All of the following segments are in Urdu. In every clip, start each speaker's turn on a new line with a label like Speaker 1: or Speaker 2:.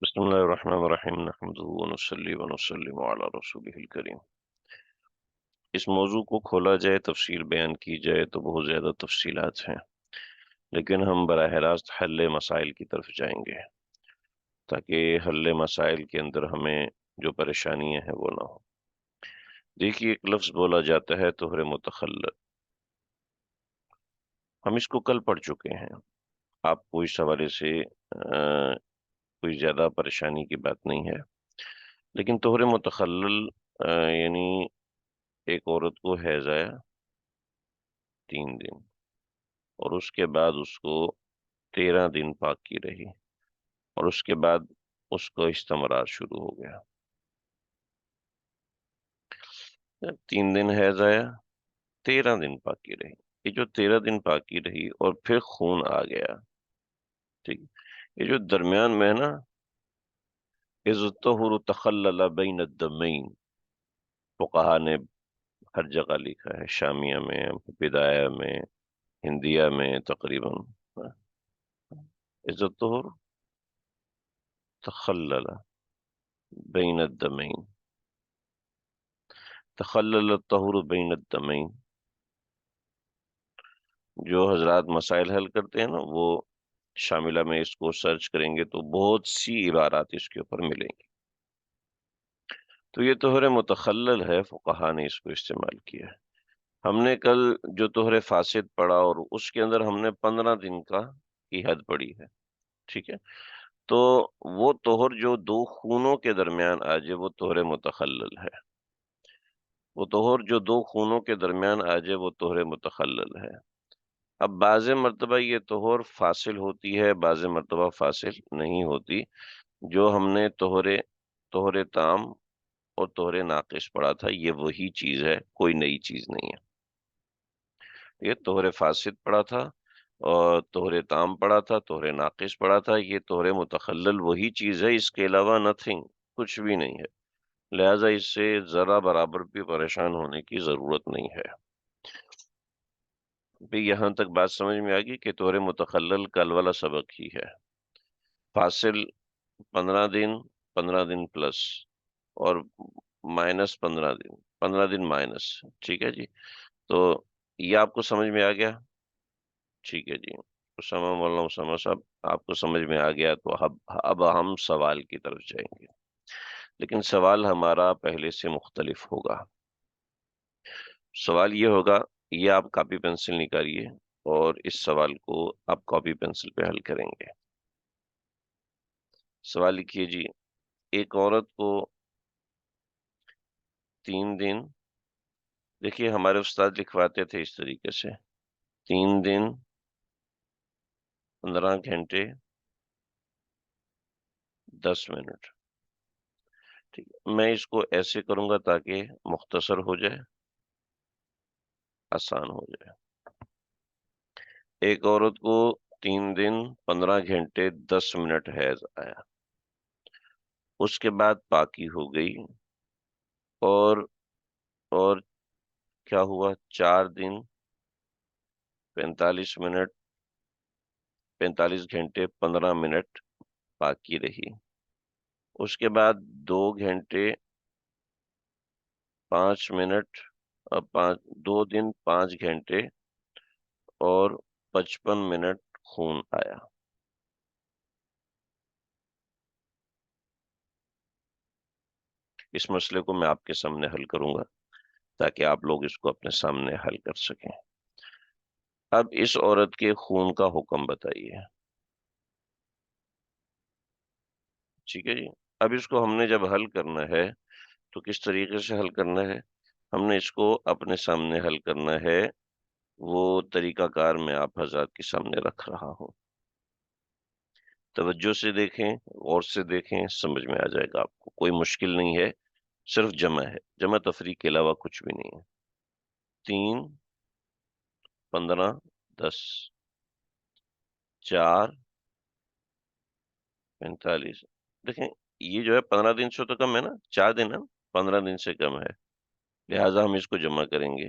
Speaker 1: بسم الله الرحمن الرحیم نحمده ونصلی ونسلم علی رسوله الکریم۔ اس موضوع کو کھولا جائے، تفصیل بیان کی جائے تو بہت زیادہ تفصیلات ہیں، لیکن ہم براہ راست حل مسائل کی طرف جائیں گے تاکہ حل مسائل کے اندر ہمیں جو پریشانیاں ہیں وہ نہ ہو۔ دیکھیے، ایک لفظ بولا جاتا ہے طہر متخلل، ہم اس کو کل پڑھ چکے ہیں۔ آپ کو اس حوالے سے کوئی زیادہ پریشانی کی بات نہیں ہے، لیکن طہر متخلل یعنی ایک عورت کو حیض آیا 3 دن، اور اس کے بعد اس کو 13 دن پاک کی رہی، اور اس کے بعد اس کو استمرار شروع ہو گیا۔ 3 دن حیض آیا، 13 دن پاک کی رہی، یہ جو 13 دن پاک کی رہی اور پھر خون آ گیا، ٹھیک، یہ جو درمیان میں ہے نا، اذ الطہر تخلل بین الدمین، فقہا نے ہر جگہ لکھا ہے، شامیہ میں، بدایہ میں، ہندیہ میں، تقریباً اذ الطہر تخلل بین الدمین، تخلل الطہر بین الدمین۔ جو حضرات مسائل حل کرتے ہیں نا، وہ شاملہ میں اس کو سرچ کریں گے تو بہت سی عبارات اس کے اوپر ملیں گی۔ تو یہ طہر متخلل ہے، فقہا نے اس کو استعمال کیا ہے۔ ہم نے کل جو طہر فاسد پڑھا اور اس کے اندر ہم نے 15 دن کی حد پڑھی ہے، ٹھیک ہے، تو وہ طہر جو دو خونوں کے درمیان آ جائے وہ طہر متخلل ہے۔ وہ طہر جو دو خونوں کے درمیان آ جائے وہ طہر متخلل ہے۔ اب بعض مرتبہ یہ طہر فاصل ہوتی ہے، بعض مرتبہ فاصل نہیں ہوتی۔ جو ہم نے طہر تام اور طہر ناقص پڑھا تھا، یہ وہی چیز ہے، کوئی نئی چیز نہیں ہے۔ یہ طہر فاسد پڑھا تھا اور طہر تام پڑھا تھا، طہر ناقص پڑھا تھا، یہ طہر متخلل وہی چیز ہے، اس کے علاوہ نتھنگ، کچھ بھی نہیں ہے، لہٰذا اس سے ذرا برابر بھی پریشان ہونے کی ضرورت نہیں ہے۔ بھی یہاں تک بات سمجھ میں آ گئی کہ طہر متخلل کل والا سبق ہی ہے۔ فاصل 15 دن، 15 دن پلس، اور -15 دن، 15 دن مائنس، ٹھیک ہے جی۔ تو یہ آپ کو سمجھ میں آ گیا؟ ٹھیک ہے جی، اسامہ، مولانا اسامہ صاحب، آپ کو سمجھ میں آ گیا تو اب ہم سوال کی طرف جائیں گے، لیکن سوال ہمارا پہلے سے مختلف ہوگا۔ سوال یہ ہوگا، یہ آپ کاپی پنسل نکالیے اور اس سوال کو آپ کاپی پنسل پہ حل کریں گے۔ سوال لکھیے جی، ایک عورت کو 3 دن، دیکھیے ہمارے استاد لکھواتے تھے اس طریقے سے، 3 دن 15 گھنٹے 10 منٹ، ٹھیک ہے، میں اس کو ایسے کروں گا تاکہ مختصر ہو جائے، آسان ہو جائے۔ ایک عورت کو 3 دن 15 گھنٹے 10 منٹ حیض آیا، اس کے بعد پاکی ہو گئی، اور کیا ہوا، 4 دن 45 منٹ 45 گھنٹے 15 منٹ باقی رہی، اس کے بعد 2 گھنٹے 5 منٹ، 2 دن 5 گھنٹے اور 55 منٹ خون آیا۔ اس مسئلے کو میں آپ کے سامنے حل کروں گا تاکہ آپ لوگ اس کو اپنے سامنے حل کر سکیں۔ اب اس عورت کے خون کا حکم بتائیے، ٹھیک ہے جی۔ اب اس کو ہم نے جب حل کرنا ہے تو کس طریقے سے حل کرنا ہے؟ ہم نے اس کو اپنے سامنے حل کرنا ہے، وہ طریقہ کار میں آپ حضرات کے سامنے رکھ رہا ہوں، توجہ سے دیکھیں، غور سے دیکھیں، سمجھ میں آ جائے گا آپ کو، کوئی مشکل نہیں ہے، صرف جمع ہے، جمع تفریق کے علاوہ کچھ بھی نہیں ہے۔ 3 15 10، 4 45، دیکھیں یہ جو ہے 15 دن سے تو کم ہے نا، 4 دن ہے نا، 15 دن سے کم ہے، لہٰذا ہم اس کو جمع کریں گے۔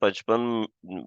Speaker 1: 55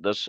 Speaker 1: 10,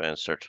Speaker 1: 65।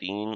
Speaker 1: 3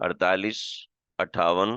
Speaker 1: 48, 58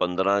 Speaker 1: 15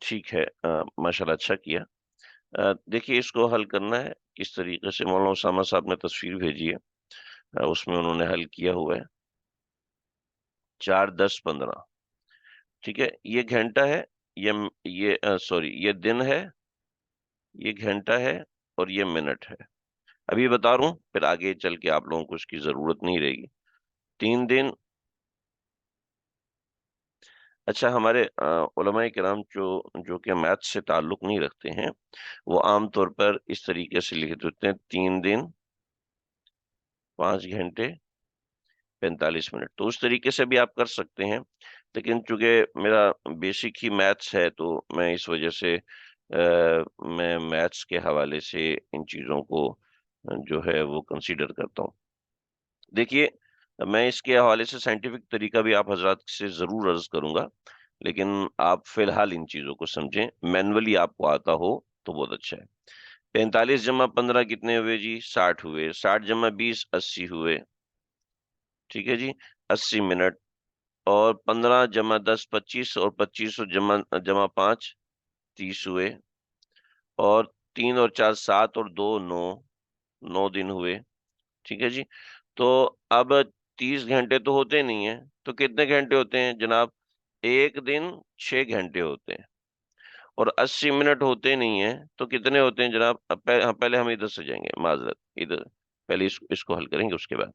Speaker 1: ٹھیک ہے، ماشاءاللہ اچھا کیا۔ دیکھیے اس کو حل کرنا ہے کس طریقے سے، مولانا اسامہ صاحب نے تصویر بھیجی ہے، اس میں انہوں نے حل کیا ہوا ہے 4 10 15۔ ٹھیک ہے، یہ گھنٹہ ہے، یہ سوری یہ دن ہے، یہ گھنٹہ ہے، اور یہ منٹ ہے۔ ابھی بتا رہا ہوں، پھر آگے چل کے آپ لوگوں کو اس کی ضرورت نہیں رہے گی۔ 3 دن، اچھا ہمارے علماء کرام جو کہ میتھ سے تعلق نہیں رکھتے ہیں، وہ عام طور پر اس طریقے سے لکھ دیتے ہیں 3 دن 5 گھنٹے 45 منٹ، تو اس طریقے سے بھی آپ کر سکتے ہیں، لیکن چونکہ میرا بیسک ہی میتھس ہے تو میں اس وجہ سے میں میتھس کے حوالے سے ان چیزوں کو جو ہے وہ کنسیڈر کرتا ہوں۔ دیکھیے میں اس کے حوالے سے سائنٹیفک طریقہ بھی آپ حضرات سے ضرور عرض کروں گا، لیکن آپ فی الحال ان چیزوں کو سمجھیں، مینولی آپ کو آتا ہو تو بہت اچھا ہے۔ 45 × 15 کتنے ہوئے جی؟ 60 ہوئے۔ 60 × 20 80 ہوئے، ٹھیک ہے جی، 80 منٹ۔ اور 15 × 10 25، اور 25 جمع 5 30 ہوئے۔ اور 3 اور 4 7 اور 2 9، 9 دن ہوئے، ٹھیک ہے جی۔ تو اب 30 گھنٹے تو ہوتے نہیں ہیں، تو کتنے گھنٹے ہوتے ہیں جناب؟ ایک دن 6 گھنٹے ہوتے ہیں، اور 80 منٹ ہوتے نہیں ہیں، تو کتنے ہوتے ہیں جناب؟ پہلے ہم ادھر سے جائیں گے، معذرت، ادھر پہلے اس کو حل کریں گے، اس کے بعد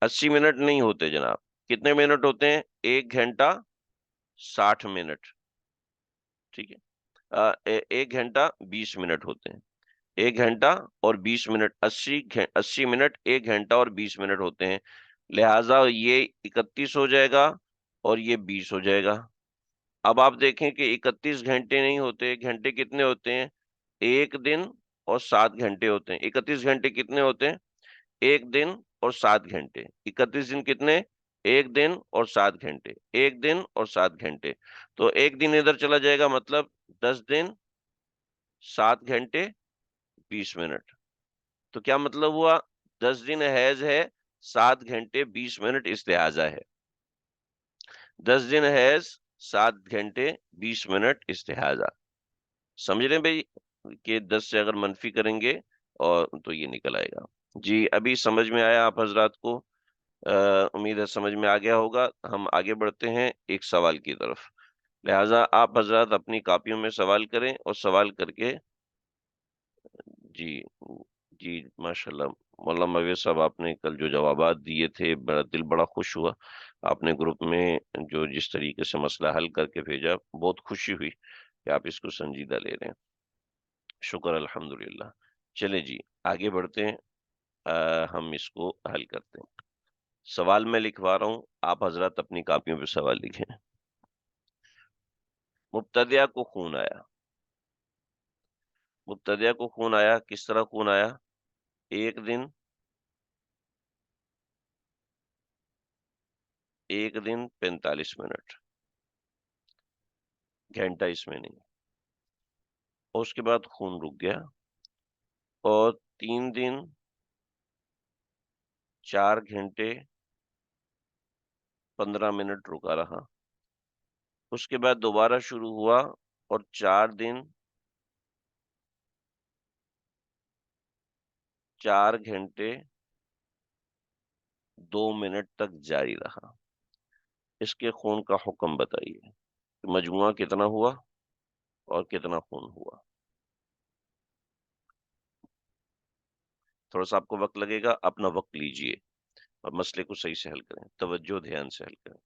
Speaker 1: 80 منٹ نہیں ہوتے جناب، کتنے منٹ ہوتے ہیں؟ 1 گھنٹہ 60 منٹ، ٹھیک ہے۔ 1 گھنٹہ 20 منٹ ہوتے ہیں، 1 گھنٹہ اور 20 منٹ، 80 منٹ 1 گھنٹہ اور 20 منٹ ہوتے ہیں، لہذا یہ 31 ہو جائے گا اور یہ 20 ہو جائے گا۔ اب آپ دیکھیں کہ 31 گھنٹے نہیں ہوتے، گھنٹے کتنے ہوتے ہیں؟ 1 دن اور 7 گھنٹے ہوتے ہیں۔ 31 گھنٹے کتنے ہوتے ہیں؟ 1 دن اور 7 گھنٹے۔ 31 دن کتنے؟ 1 دن اور 7 گھنٹے، 1 دن اور 7 گھنٹے۔ تو ایک دن ادھر چلا جائے گا، مطلب 10 دن 7 گھنٹے 20 منٹ۔ تو کیا مطلب ہوا؟ 10 دن حیض ہے، 7 گھنٹے 20 منٹ استحاضہ ہے۔ 10 دن حیض، 7 گھنٹے 20 منٹ استحاضہ۔ سمجھ رہے ہیں بھائی کہ 10 سے اگر منفی کریں گے اور تو یہ نکل آئے گا۔ جی ابھی سمجھ میں آیا آپ حضرات کو؟ امید ہے سمجھ میں آ گیا ہوگا۔ ہم آگے بڑھتے ہیں ایک سوال کی طرف، لہٰذا آپ حضرات اپنی کاپیوں میں سوال کریں، اور سوال کر کے جی جی ماشاءاللہ مولانا مویز صاحب، آپ نے کل جو جوابات دیے تھے دل بڑا خوش ہوا۔ آپ نے گروپ میں جو جس طریقے سے مسئلہ حل کر کے بھیجا، بہت خوشی ہوئی کہ آپ اس کو سنجیدہ لے رہے ہیں، شکر الحمدللہ۔ چلے جی آگے بڑھتے ہیں، ہم اس کو حل کرتے ہیں۔ سوال میں لکھوا رہا ہوں، آپ حضرات اپنی کاپیوں پہ سوال لکھیں۔ مبتدیہ کو خون آیا، مبتدیہ کو خون آیا، کس طرح خون آیا؟ 1 دن، 1 دن 45 منٹ، گھنٹہ اس میں نہیں، اور اس کے بعد خون رک گیا، اور 3 دن 4 گھنٹے 15 منٹ رکا رہا، اس کے بعد دوبارہ شروع ہوا، اور 4 دن 4 گھنٹے 2 منٹ تک جاری رہا۔ اس کے خون کا حکم بتائیے، مجموعہ کتنا ہوا اور کتنا خون ہوا؟ تھوڑا سا آپ کو وقت لگے گا، اپنا وقت لیجئے اور مسئلے کو صحیح سے حل کریں، توجہ دھیان سے حل کریں۔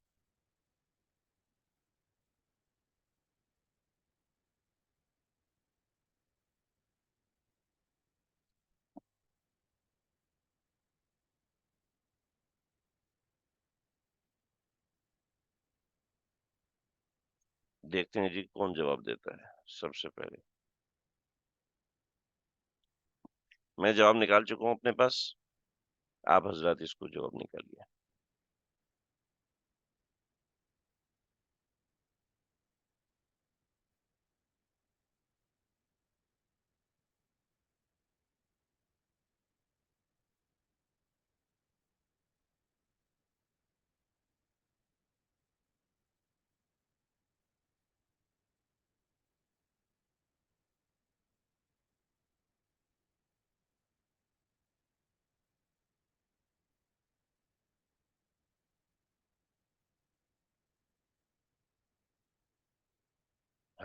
Speaker 1: دیکھتے ہیں جی کون جواب دیتا ہے سب سے پہلے۔ میں جواب نکال چکا ہوں اپنے پاس، آپ حضرات اس کو جواب نکالیے۔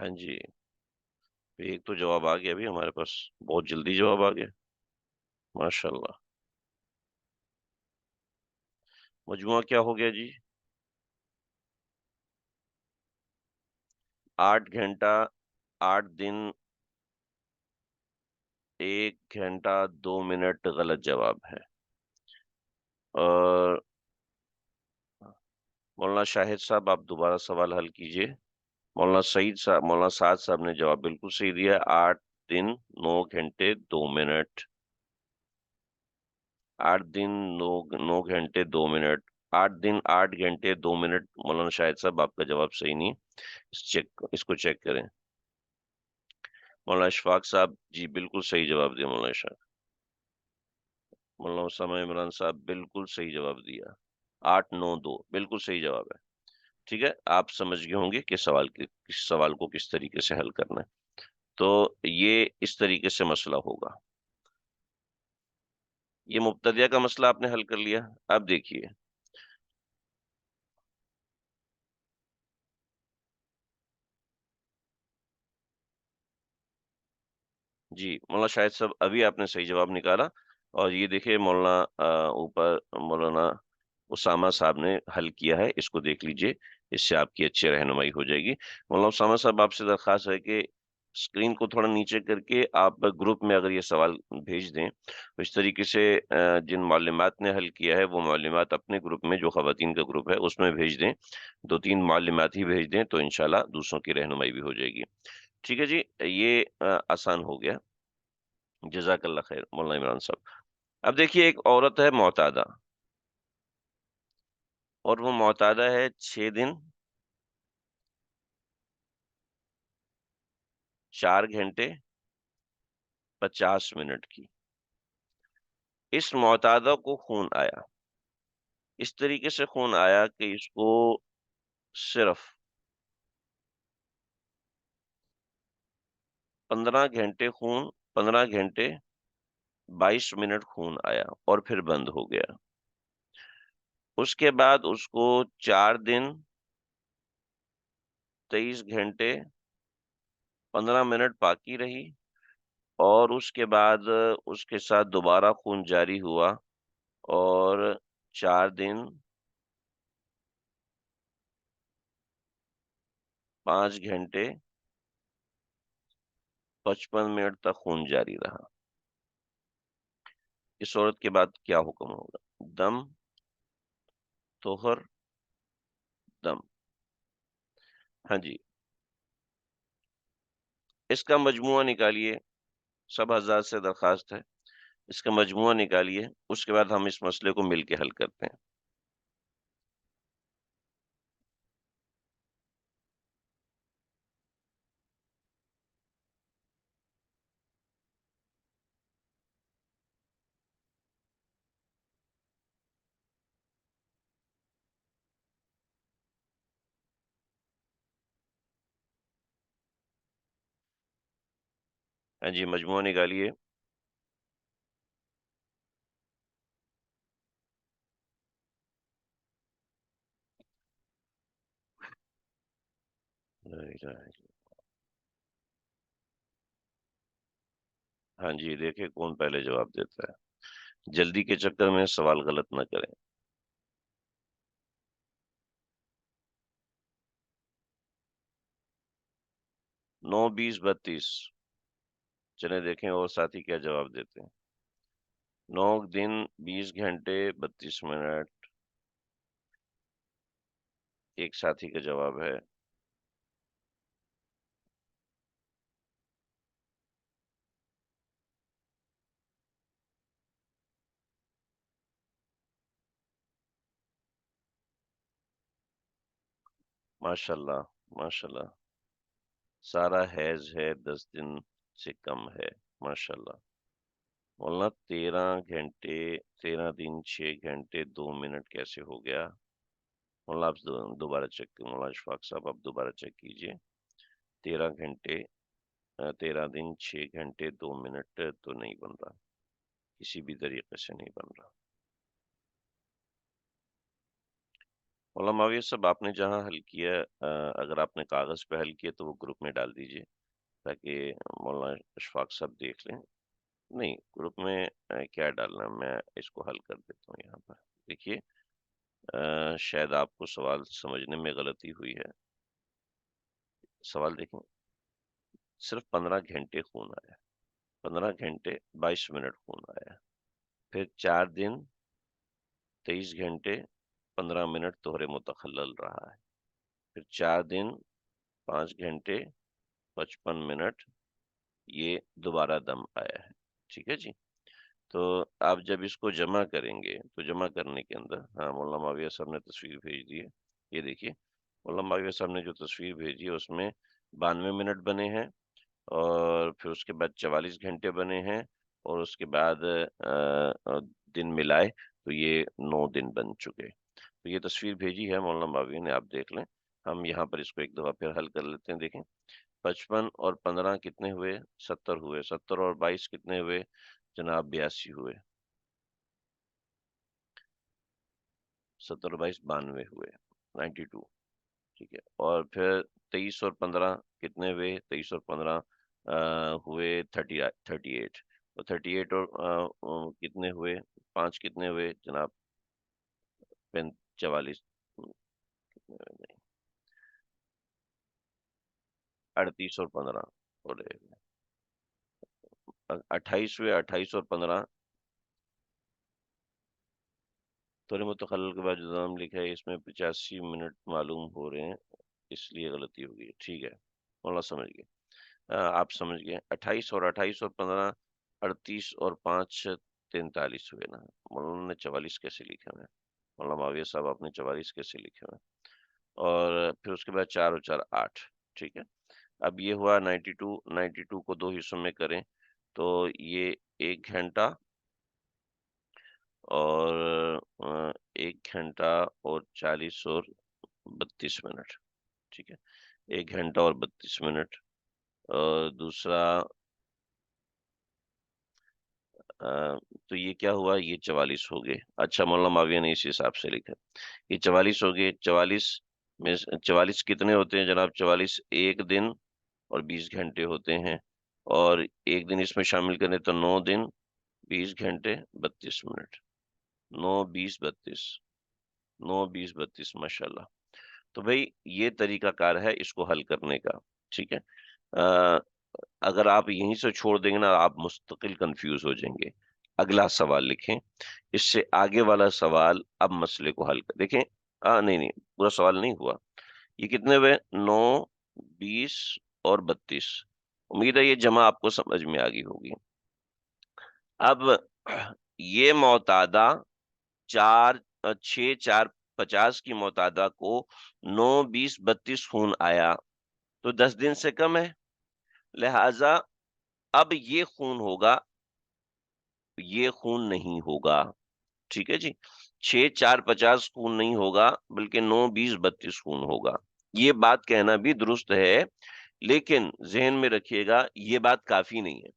Speaker 1: ہاں جی، ایک تو جواب آ گیا ابھی ہمارے پاس، بہت جلدی جواب آ گیا، ماشاء اللہ۔ مجموعہ کیا ہو گیا جی؟ 8 گھنٹہ، 8 دن، 1 گھنٹہ 2 منٹ غلط جواب ہے۔ اور مولانا شاہد صاحب آپ دوبارہ سوال حل کیجئے۔ مولانا سعد صاحب نے جواب بالکل صحیح دیا ہے، 8 دن 9 گھنٹے 2 منٹ۔ 8 دن 9 گھنٹے 2 منٹ، 8 دن 8 گھنٹے 2 منٹ، مولانا شاہد صاحب آپ کا جواب صحیح نہیں، اس کو چیک کریں۔ مولانا اشفاق صاحب جی بالکل صحیح جواب دیا مولانا اشفاق۔ مولانا اسامہ عمران صاحب بالکل صحیح جواب دیا، 8 9 2 بالکل صحیح جواب ہے۔ ٹھیک ہے، آپ سمجھ گئے ہوں گے کہ کس سوال کو کس طریقے سے حل کرنا ہے۔ تو یہ اس طریقے سے مسئلہ ہوگا۔ یہ مبتدیہ کا مسئلہ آپ نے حل کر لیا۔ اب دیکھیے جی، مولانا شاہد صاحب ابھی آپ نے صحیح جواب نکالا، اور یہ دیکھیے مولانا اوپر مولانا اسامہ صاحب نے حل کیا ہے، اس کو دیکھ لیجئے، اس سے آپ کی اچھی رہنمائی ہو جائے گی۔ مولانا اسامہ صاحب آپ سے درخواست ہے کہ اسکرین کو تھوڑا نیچے کر کے آپ گروپ میں اگر یہ سوال بھیج دیں، تو اس طریقے سے جن معلومات نے حل کیا ہے وہ معلومات اپنے گروپ میں، جو خواتین کا گروپ ہے اس میں بھیج دیں، 2 3 معلومات ہی بھیج دیں، تو انشاءاللہ دوسروں کی رہنمائی بھی ہو جائے گی۔ ٹھیک ہے جی، یہ آسان ہو گیا، جزاک اللہ خیر مولانا عمران صاحب۔ اب دیکھیے ایک عورت ہے معتادہ، اور وہ معتادہ ہے 6 دن 4 گھنٹے 50 منٹ کی۔ اس معتادہ کو خون آیا، اس طریقے سے خون آیا کہ اس کو صرف 15 گھنٹے 22 منٹ آیا اور پھر بند ہو گیا۔ اس کے بعد اس کو 4 دن 23 گھنٹے 15 منٹ باقی رہی، اور اس کے بعد اس کے ساتھ دوبارہ خون جاری ہوا، اور 4 دن 5 گھنٹے 55 منٹ تک خون جاری رہا۔ اس عورت کے بعد کیا حکم ہوگا؟ دم، طہر، دم؟ ہاں جی، اس کا مجموعہ نکالیے، سب حضرات سے درخواست ہے، اس کا مجموعہ نکالیے، اس کے بعد ہم اس مسئلے کو مل کے حل کرتے ہیں۔ ہاں جی، مجموعہ نکالیے۔ ہاں جی، دیکھیں کون پہلے جواب دیتا ہے، جلدی کے چکر میں سوال غلط نہ کریں۔ 9 20 32، چلے دیکھیں اور ساتھی کیا جواب دیتے ہیں۔ 9 دن 20 گھنٹے 32 منٹ، ایک ساتھی کا جواب ہے۔ ماشاءاللہ، ماشاءاللہ، سارا حیض ہے، 10 دن سے کم ہے، ماشاءاللہ۔ مولانا 13 گھنٹے، 13 دن 6 گھنٹے 2 منٹ کیسے ہو گیا؟ مولانا آپ دوبارہ چیک، مولانا اشفاق صاحب آپ دوبارہ چیک کیجئے۔ 13 گھنٹے، 13 دن 6 گھنٹے 2 منٹ تو نہیں بن رہا، کسی بھی طریقے سے نہیں بن رہا۔ مولانا معاویہ صاحب آپ نے جہاں حل کیا اگر آپ نے کاغذ پہ حل کیا تو وہ گروپ میں ڈال دیجئے تاکہ مولانا اشفاق صاحب دیکھ لیں. نہیں گروپ میں کیا ڈالنا ہے، میں اس کو حل کر دیتا ہوں یہاں پر. دیکھیے شاید آپ کو سوال سمجھنے میں غلطی ہوئی ہے. سوال دیکھیں، صرف 15 گھنٹے خون آیا، 15 گھنٹے 22 منٹ خون آیا، پھر 4 دن 23 گھنٹے 15 منٹ طہر متخلل رہا ہے، پھر 4 دن 5 گھنٹے 55 منٹ یہ دوبارہ دم آیا ہے. ٹھیک ہے جی. تو آپ جب اس کو جمع کریں گے تو جمع کرنے کے اندر، ہاں مولانا معاویہ صاحب نے تصویر بھیج دی ہے، یہ دیکھیے مولانا معاویہ صاحب نے جو تصویر بھیجی ہے اس میں 92 منٹ بنے ہیں، اور پھر اس کے بعد 44 گھنٹے بنے ہیں، اور اس کے بعد دن ملائے تو یہ 9 دن بن چکے. تو یہ تصویر بھیجی ہے مولانا معاویہ نے، آپ دیکھ لیں. ہم یہاں پر اس کو ایک دفعہ پھر حل کر لیتے ہیں. دیکھیں 55 اور 15 کتنے ہوئے؟ 70 ہوئے. 70 اور 22 کتنے ہوئے جناب؟ 82 ہوئے. 70 اور 22 92 ہوئے، 92. ٹھیک ہے. اور پھر 23 اور 15 کتنے ہوئے؟ 23 اور 15 ہوئے 38. اور 38 اور کتنے ہوئے؟ 5 کتنے ہوئے جناب؟ 44. 38 اور 15 اور 28 ہوئے. 28 اور 15 طور متخلل کے بعد جو نام لکھا ہے اس میں 85 منٹ معلوم ہو رہے ہیں، اس لیے غلطی ہو گئی. ٹھیک ہے مولانا سمجھ گئے. آپ سمجھ گئے. 28 اور 15 38 اور 5 43 ہوئے نا. مولانا نے 44 کیسے لکھا ہے؟ مولانا معاویہ صاحب آپ نے 44 کیسے لکھا ہے؟ اور پھر اس کے بعد 4 اور 4 8. ٹھیک ہے. اب یہ ہوا 92 کو 2 حصوں میں کریں تو یہ 1 گھنٹہ اور 1 گھنٹہ اور 40 اور 32 منٹ. ٹھیک ہے. 1 گھنٹہ اور 32 منٹ. اور دوسرا تو یہ کیا ہوا؟ یہ 44 ہو گئے. اچھا مولانا معاویہ نے اس حساب سے لکھا، یہ 44 ہو گئے. 44 میں 44 کتنے ہوتے ہیں جناب؟ 44 1 دن اور 20 گھنٹے ہوتے ہیں، اور 1 دن اس میں شامل کریں تو 9 دن 20 گھنٹے 32 منٹ. 9 20 32، 9 20 32 ماشاء اللہ. تو بھئی یہ طریقہ کار ہے اس کو حل کرنے کا. ٹھیک ہے. اگر آپ یہیں سے چھوڑ دیں گے نا آپ مستقل کنفیوز ہو جائیں گے. اگلا سوال لکھیں، اس سے آگے والا سوال اب مسئلے کو حل کر دیکھیں. نہیں نہیں پورا سوال نہیں ہوا. یہ کتنے ہوئے؟ 9 20 اور 32. امید ہے یہ جمع آپ کو سمجھ میں آ گئی ہوگی. اب یہ معتادہ 6 4 50 کی معتادہ کو 9 20 32 خون آیا تو 10 دن سے کم ہے، لہذا اب یہ خون ہوگا، یہ خون نہیں ہوگا. ٹھیک ہے جی. 6 4 50 خون نہیں ہوگا بلکہ 9 20 32 خون ہوگا. یہ بات کہنا بھی درست ہے، لیکن ذہن میں رکھیے گا یہ بات کافی نہیں ہے،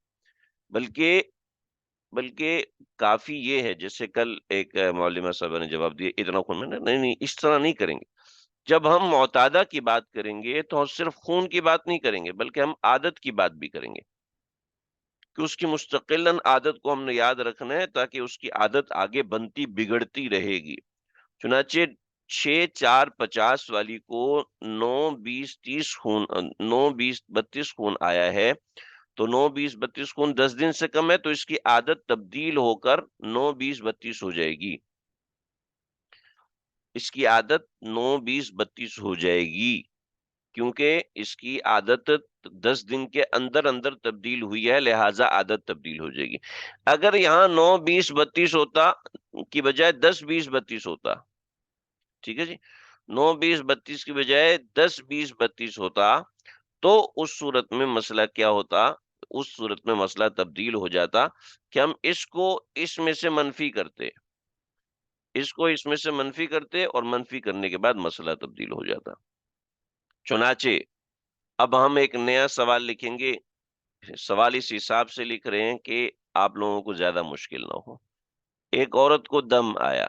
Speaker 1: بلکہ کافی یہ ہے جیسے کل ایک معلمہ صاحبہ نے جواب دیا اتنا خون میں نہیں نہیں اس طرح نہیں کریں گے. جب ہم معتادہ کی بات کریں گے تو ہم صرف خون کی بات نہیں کریں گے بلکہ ہم عادت کی بات بھی کریں گے کہ اس کی مستقلاً عادت کو ہم نے یاد رکھنا ہے تاکہ اس کی عادت آگے بنتی بگڑتی رہے گی. چنانچہ 6 4 50 والی کو 9 20 30 خون 9 20 32 خون آیا ہے تو 9 20 32 خون 10 دن سے کم ہے تو اس کی عادت تبدیل ہو کر 9 20 32 ہو جائے گی. اس کی عادت 9 20 32 ہو جائے گی کیونکہ اس کی عادت 10 دن کے اندر اندر تبدیل ہوئی ہے، لہٰذا عادت تبدیل ہو جائے گی. اگر یہاں 9 20 32 ہوتا کی بجائے 10 20 32 ہوتا، ٹھیک ہے جی، 9 20 32 کی بجائے 10 20 32 ہوتا تو اس صورت میں مسئلہ کیا ہوتا؟ اس صورت میں مسئلہ تبدیل ہو جاتا کہ ہم اس کو اس میں سے منفی کرتے، اس کو اس میں سے منفی کرتے اور منفی کرنے کے بعد مسئلہ تبدیل ہو جاتا. چنانچہ اب ہم ایک نیا سوال لکھیں گے. سوال اس حساب سے لکھ رہے ہیں کہ آپ لوگوں کو زیادہ مشکل نہ ہو. ایک عورت کو دم آیا،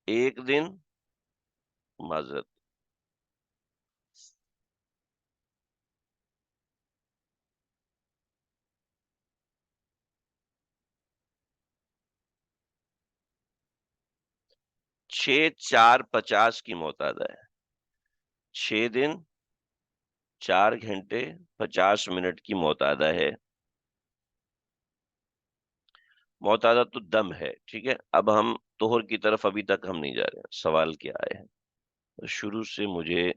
Speaker 1: ایک دن معذرت 6:04:50 کی معتادہ ہے. 6 دن 4 گھنٹے 50 منٹ کی معتادہ ہے. معتادہ تو دم ہے. ٹھیک ہے، اب ہم طہر کی طرف ابھی تک ہم نہیں جا رہے ہیں. سوال کیا آئے ہیں تو شروع سے مجھے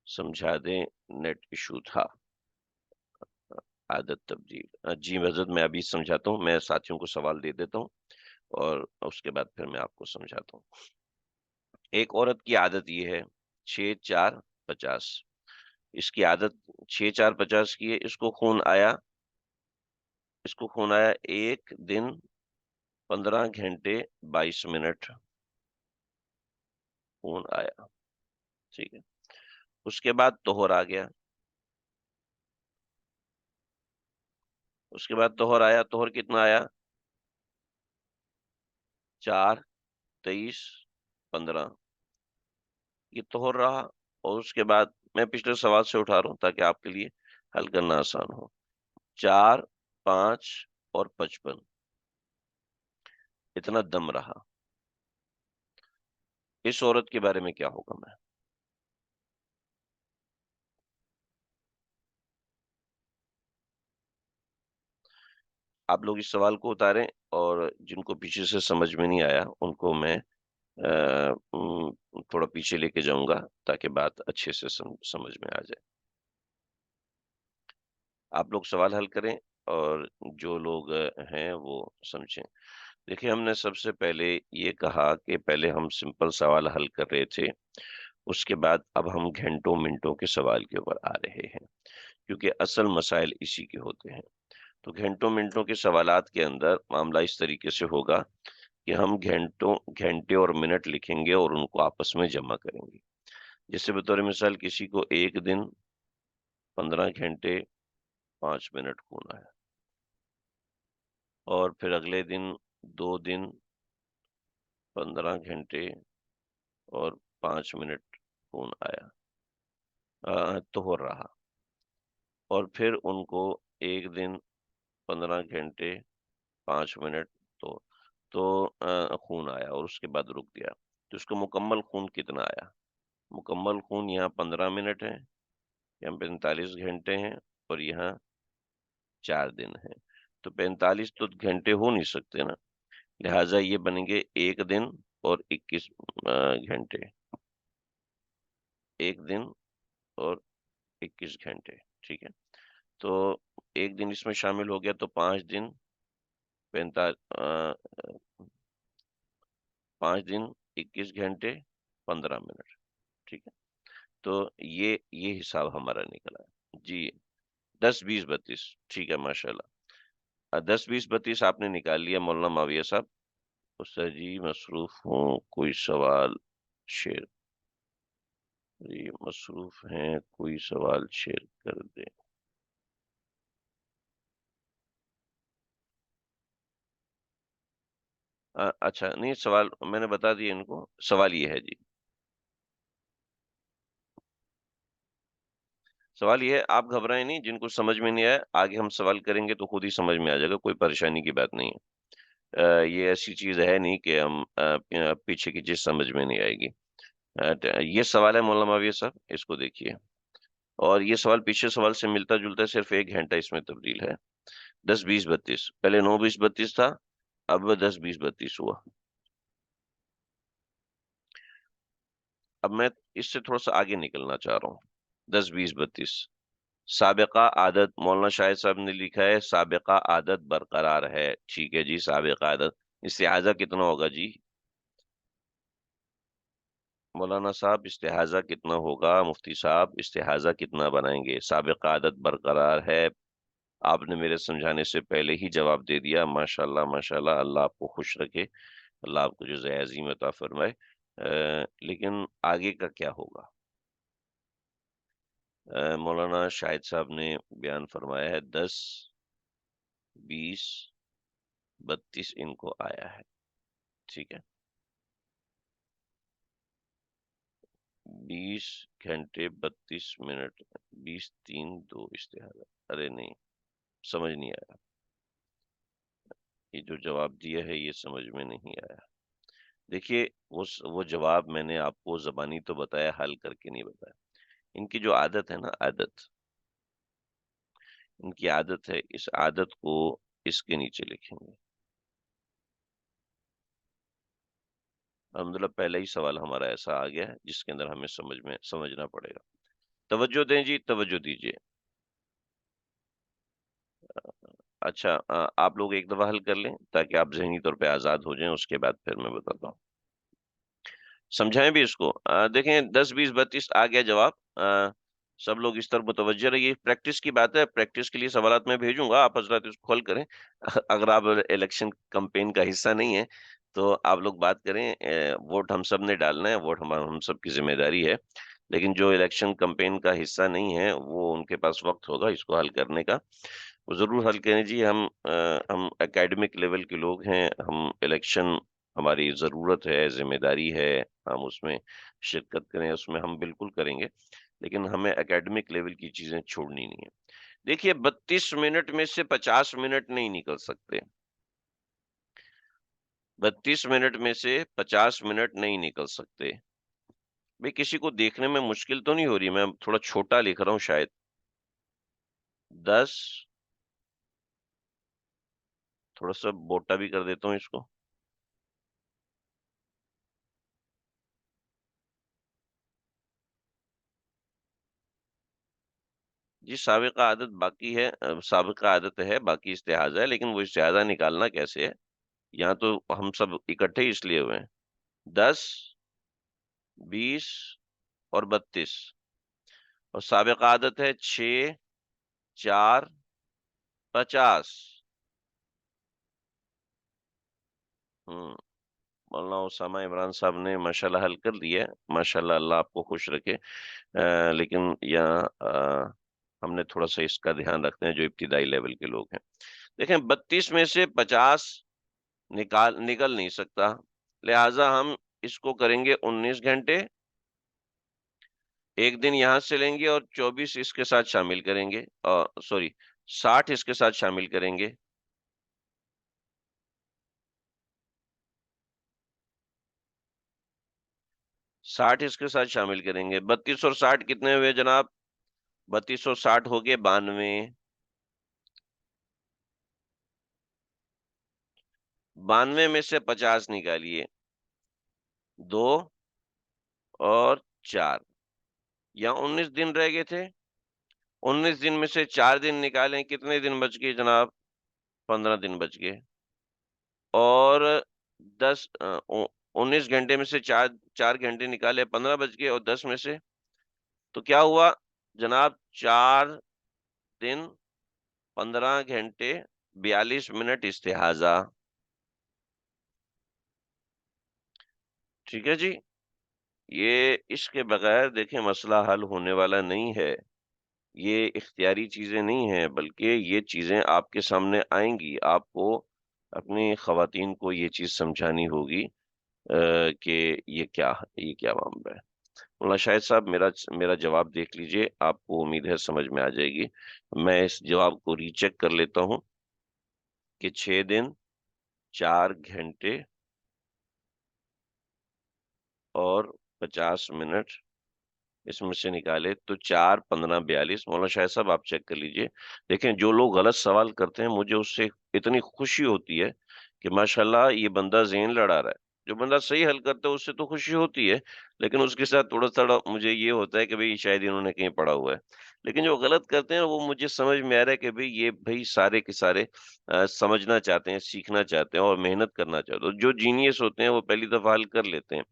Speaker 1: سمجھا دیں. نیٹ ایشو تھا. عادت تبدیل. جی حضرت، میں ابھی سمجھاتا ہوں. میں ساتھیوں کو سوال دے دیتا ہوں اور اس کے بعد پھر میں آپ کو سمجھاتا ہوں. ایک عورت کی عادت یہ ہے 6:04:50. اس کی عادت 6:04:50 کی ہے. اس کو خون آیا 1 دن 15 گھنٹے 22 منٹ خون آیا. ٹھیک ہے، اس کے بعد طہر آ گیا. اس کے بعد طہر آیا. طہر کتنا آیا؟ 4:23:15. یہ طہر رہا. اور اس کے بعد میں پچھلے سوال سے اٹھا رہا ہوں تاکہ آپ کے لیے حل کرنا آسان ہو. 4:05:55 اتنا دم رہا. اس عورت کے بارے میں کیا حکم ہے؟ آپ لوگ اس سوال کو اتاریں، اور جن کو پیچھے سے سمجھ میں نہیں آیا ان کو میں تھوڑا پیچھے لے کے جاؤں گا تاکہ بات اچھے سے سمجھ میں آ جائے. آپ لوگ سوال حل کریں اور جو لوگ ہیں وہ سمجھیں. دیکھیں، ہم نے سب سے پہلے یہ کہا کہ پہلے ہم سمپل سوال حل کر رہے تھے. اس کے بعد اب ہم گھنٹوں منٹوں کے سوال کے اوپر آ رہے ہیں کیونکہ اصل مسائل اسی کے ہوتے ہیں. تو گھنٹوں منٹوں کے سوالات کے اندر معاملہ اس طریقے سے ہوگا کہ ہم گھنٹے اور منٹ لکھیں گے اور ان کو آپس میں جمع کریں گے. جیسے بطور مثال کسی کو 1 دن 15 گھنٹے 5 منٹ ہونا ہے، اور پھر اگلے دن 2 دن 15 گھنٹے اور 5 منٹ خون آیا، طہر رہا. اور پھر ان کو 1 دن 15 گھنٹے 5 منٹ تو خون آیا اور اس کے بعد رک گیا. تو اس کو مکمل خون کتنا آیا؟ مکمل خون یہاں 15 منٹ ہے، یہاں 45 گھنٹے ہیں، اور یہاں 4 دن ہیں. تو 45 تو گھنٹے ہو نہیں سکتے نا، لہٰذا یہ بنیں گے 1 دن اور 21 گھنٹے. 1 دن اور 21 گھنٹے. ٹھیک ہے، تو 1 دن اس میں شامل ہو گیا تو 5 دن 5 دن 21 گھنٹے 15 منٹ. ٹھیک ہے، تو یہ حساب ہمارا نکلا ہے. جی 10 20 32. ٹھیک ہے، ماشاء اللہ. 10 20 32 آپ نے نکال لیا مولانا معاویہ صاحب. استاد جی مصروف ہوں، کوئی سوال شیئر. جی مصروف ہیں، کوئی سوال شیئر کر دیں. اچھا، نہیں سوال میں نے بتا دیا ان کو. سوال یہ ہے جی، سوال یہ ہے، آپ گھبرائیں نہیں. جن کو سمجھ میں نہیں آیا آگے ہم سوال کریں گے تو خود ہی سمجھ میں آ جائے گا، کوئی پریشانی کی بات نہیں ہے. یہ ایسی چیز ہے نہیں کہ ہم پیچھے کی چیز سمجھ میں نہیں آئے گی. یہ سوال ہے مولانا معاویہ صاحب، اس کو دیکھیے. اور یہ سوال پیچھے سوال سے ملتا جلتا ہے، صرف 1 گھنٹہ اس میں تبدیل ہے. 10 20 32 پہلے 9 20 32 تھا، اب 10 20 32 ہوا. اب میں اس سے تھوڑا سا آگے نکلنا چاہ رہا ہوں. 10 20 32 سابقہ عادت. مولانا شاہد صاحب نے لکھا ہے سابقہ عادت برقرار ہے. ٹھیک ہے جی، سابقہ عادت. استحاضہ کتنا ہوگا جی مولانا صاحب؟ استحاضہ کتنا ہوگا مفتی صاحب؟ استحاضہ کتنا بنائیں گے؟ سابقہ عادت برقرار ہے. آپ نے میرے سمجھانے سے پہلے ہی جواب دے دیا. ماشاءاللہ ماشاءاللہ، اللہ آپ کو خوش رکھے، اللہ آپ کو جزائے عظیم عطا فرمائے. لیکن آگے کا کیا ہوگا؟ مولانا شاہد صاحب نے بیان فرمایا ہے 10 20 32 ان کو آیا ہے. ٹھیک ہے، 20 گھنٹے 32 منٹ 20 3 2 استحاضہ. ارے نہیں، سمجھ نہیں آیا. یہ جو جواب دیا ہے یہ سمجھ میں نہیں آیا. دیکھیے وہ جواب میں نے آپ کو زبانی تو بتایا، حل کر کے نہیں بتایا. ان کی جو عادت ہے نا، ان کی عادت ہے، اس عادت کو اس کے نیچے لکھیں گے. الحمدللہ پہلا ہی سوال ہمارا ایسا آ گیا ہے جس کے اندر ہمیں سمجھنا پڑے گا. توجہ دیں جی، توجہ دیجیے. اچھا، آپ لوگ ایک دفعہ حل کر لیں تاکہ آپ ذہنی طور پہ آزاد ہو جائیں، اس کے بعد پھر میں بتاتا ہوں. سمجھائیں بھی اس کو. دیکھیں 10 20 32 آ گیا جواب. سب لوگ اس طرف متوجہ رہیے. پریکٹس کی بات ہے، پریکٹس کے لیے سوالات میں بھیجوں گا، آپ حضرات اس کو کھول کریں. اگر آپ الیکشن کمپین کا حصہ نہیں ہیں تو آپ لوگ بات کریں. ووٹ ہم سب نے ڈالنا ہے، ووٹ ہم سب کی ذمہ داری ہے. لیکن جو الیکشن کمپین کا حصہ نہیں ہے وہ ان کے پاس وقت ہوگا اس کو حل کرنے کا، وہ ضرور حل کریں جی. ہم اکیڈمک لیول کے لوگ ہیں، ہم الیکشن ہماری ضرورت ہے، ذمہ داری ہے، ہم اس میں شرکت کریں، اس میں ہم بالکل کریں گے. لیکن ہمیں اکیڈمک لیول کی چیزیں چھوڑنی نہیں ہے. دیکھیے 32 منٹ میں سے 50 منٹ نہیں نکل سکتے. 32 منٹ میں سے 50 منٹ نہیں نکل سکتے. بھئی کسی کو دیکھنے میں مشکل تو نہیں ہو رہی؟ میں تھوڑا چھوٹا لکھ رہا ہوں شاید. 10، تھوڑا سا موٹا بھی کر دیتا ہوں اس کو. جی سابقہ عادت باقی ہے، سابقہ عادت ہے، باقی استحاضہ ہے، لیکن وہ استحاضہ نکالنا کیسے ہے؟ یہاں تو ہم سب اکٹھے ہی اس لیے ہوئے ہیں. 10 20 اور 32، اور سابقہ عادت ہے 6 4 50. مولانا اسامہ عمران صاحب نے ماشاءاللہ حل کر دیا ہے، ماشاءاللہ، اللہ آپ کو خوش رکھے. لیکن یہاں ہم نے تھوڑا سا اس کا دھیان رکھتے ہیں جو ابتدائی لیول کے لوگ ہیں. دیکھیں 32 میں سے 50 نکل نہیں سکتا، لہٰذا ہم اس کو کریں گے 19 گھنٹے. ایک دن یہاں سے لیں گے اور 24 اس کے ساتھ شامل کریں گے، سوری 60 اس کے ساتھ شامل کریں گے. 60 اس کے ساتھ شامل کریں گے. 32 اور 60 کتنے ہوئے جناب؟ 32 اور 60 ہو گئے 92. 92 میں سے 50 نکالیے، 2 اور 4، یا 19 دن رہ گئے تھے. 19 دن میں سے 4 دن نکالیں، کتنے دن بچ گئے جناب؟ 15 دن بچ گئے. اور 19 گھنٹے میں سے 4 گھنٹے نکالے، 15 بچ گئے، اور 10 میں سے تو کیا ہوا جناب؟ 4 دن 15 گھنٹے 42 منٹ استحاضہ. ٹھیک ہے جی. یہ اس کے بغیر دیکھیں مسئلہ حل ہونے والا نہیں ہے. یہ اختیاری چیزیں نہیں ہیں، بلکہ یہ چیزیں آپ کے سامنے آئیں گی. آپ کو اپنی خواتین کو یہ چیز سمجھانی ہوگی کہ یہ کیا معاملہ ہے. مولانا شاہد صاحب میرا جواب دیکھ لیجئے، آپ کو امید ہے سمجھ میں آ جائے گی. میں اس جواب کو ری چیک کر لیتا ہوں کہ 6 دن 4 گھنٹے اور 50 منٹ اس میں سے نکالے تو 4 15 42. مولانا شاہد صاحب آپ چیک کر لیجئے. دیکھیں جو لوگ غلط سوال کرتے ہیں مجھے اس سے اتنی خوشی ہوتی ہے کہ ماشاءاللہ یہ بندہ ذہن لڑا رہا ہے. جو بندہ صحیح حل کرتا ہے اس سے تو خوشی ہوتی ہے، لیکن اس کے ساتھ تھوڑا تھوڑا مجھے یہ ہوتا ہے کہ بھئی شاید انہوں نے کہیں پڑھا ہوا ہے. لیکن جو غلط کرتے ہیں وہ مجھے سمجھ میں آ رہا ہے کہ بھئی یہ سارے کے سارے سمجھنا چاہتے ہیں، سیکھنا چاہتے ہیں اور محنت کرنا چاہتے ہیں. جو جینیس ہوتے ہیں وہ پہلی دفعہ حل کر لیتے ہیں،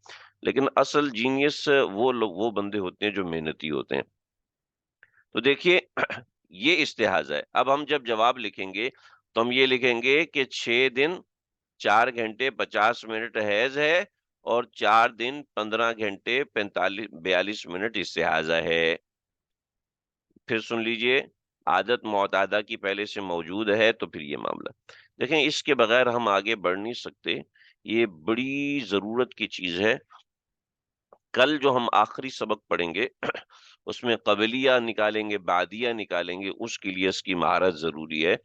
Speaker 1: لیکن اصل جینیس وہ بندے ہوتے ہیں جو محنتی ہوتے ہیں. تو دیکھیے یہ استحاضہ ہے. اب ہم جب جواب لکھیں گے تو ہم یہ لکھیں گے کہ 6 دن 4 گھنٹے 50 منٹ حیض ہے اور 4 دن 15 گھنٹے 42 منٹ استحاضہ ہے. پھر سن لیجئے، عادت معتادہ کی پہلے سے موجود ہے تو پھر یہ معاملہ. دیکھیں اس کے بغیر ہم آگے بڑھ نہیں سکتے. یہ بڑی ضرورت کی چیز ہے کل جو ہم آخری سبق پڑھیں گے اس میں قبلیہ نکالیں گے، بعدیہ نکالیں گے، اس کے لیے اس کی مہارت ضروری ہے،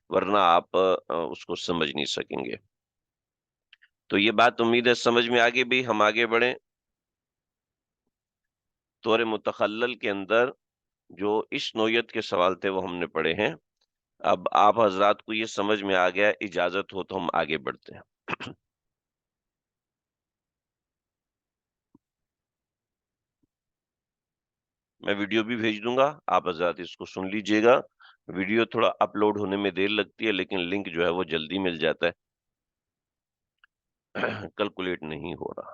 Speaker 1: ورنہ آپ اس کو سمجھ نہیں سکیں گے۔ تو یہ بات امید ہے سمجھ میں آگے بھی، ہم آگے بڑھیں۔ طور متخلل کے اندر جو اس نوعیت کے سوال تھے وہ ہم نے پڑھے ہیں۔ اب آپ حضرات کو یہ سمجھ میں آ گیا، اجازت ہو تو ہم آگے بڑھتے ہیں۔ میں ویڈیو بھی بھیج دوں گا، آپ حضرات اس کو سن لیجئے گا۔ ویڈیو تھوڑا اپلوڈ ہونے میں دیر لگتی ہے، لیکن لنک جو ہے وہ جلدی مل جاتا ہے۔ کیلکولیٹ نہیں ہو رہا،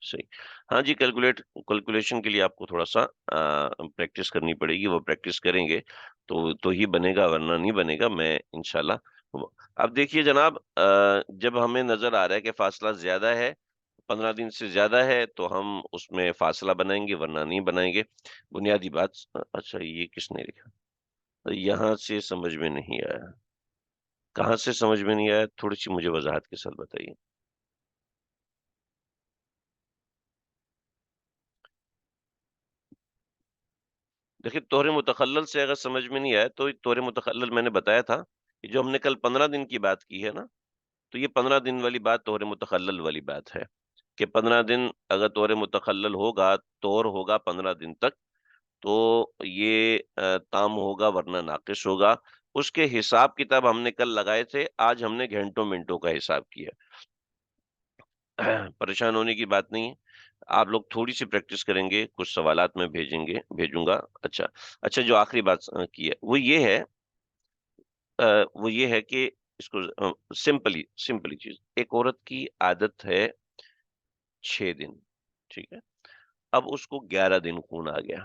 Speaker 1: صحیح۔ ہاں جی، کیلکولیشن کے لیے آپ کو تھوڑا سا پریکٹس کرنی پڑے گی، وہ پریکٹس کریں گے تو ہی بنے گا، ورنہ نہیں بنے گا۔ میں انشاءاللہ اب دیکھیے جناب، جب ہمیں نظر آ رہا ہے کہ فاصلہ زیادہ ہے، 15 دن سے زیادہ ہے، تو ہم اس میں فاصلہ بنائیں گے، ورنہ نہیں بنائیں گے۔ بنیادی بات، اچھا یہ کس نے لکھا؟ یہاں سے سمجھ میں نہیں آیا، کہاں سے سمجھ میں نہیں آیا؟ تھوڑی سی مجھے وضاحت کے ساتھ بتائیے۔ دیکھیے طور متخلل سے اگر سمجھ میں نہیں آیا تو طور متخلل میں نے بتایا تھا کہ جو ہم نے کل 15 دن کی بات کی ہے نا، تو یہ 15 دن والی بات طور متخلل والی بات ہے کہ 15 دن اگر طور متخلل ہوگا، طور ہوگا 15 دن تک، تو یہ تام ہوگا ورنہ ناقص ہوگا۔ اس کے حساب کتاب ہم نے کل لگائے تھے، آج ہم نے گھنٹوں منٹوں کا حساب کیا۔ پریشان ہونے کی بات نہیں ہے، آپ لوگ تھوڑی سی پریکٹس کریں گے، کچھ سوالات میں بھیجوں گا۔ اچھا اچھا، جو آخری بات کی ہے وہ یہ ہے کہ اس کو سمپلی چیز، ایک عورت کی عادت ہے 6 دن، ٹھیک ہے؟ اب اس کو 11 دن خون آ گیا،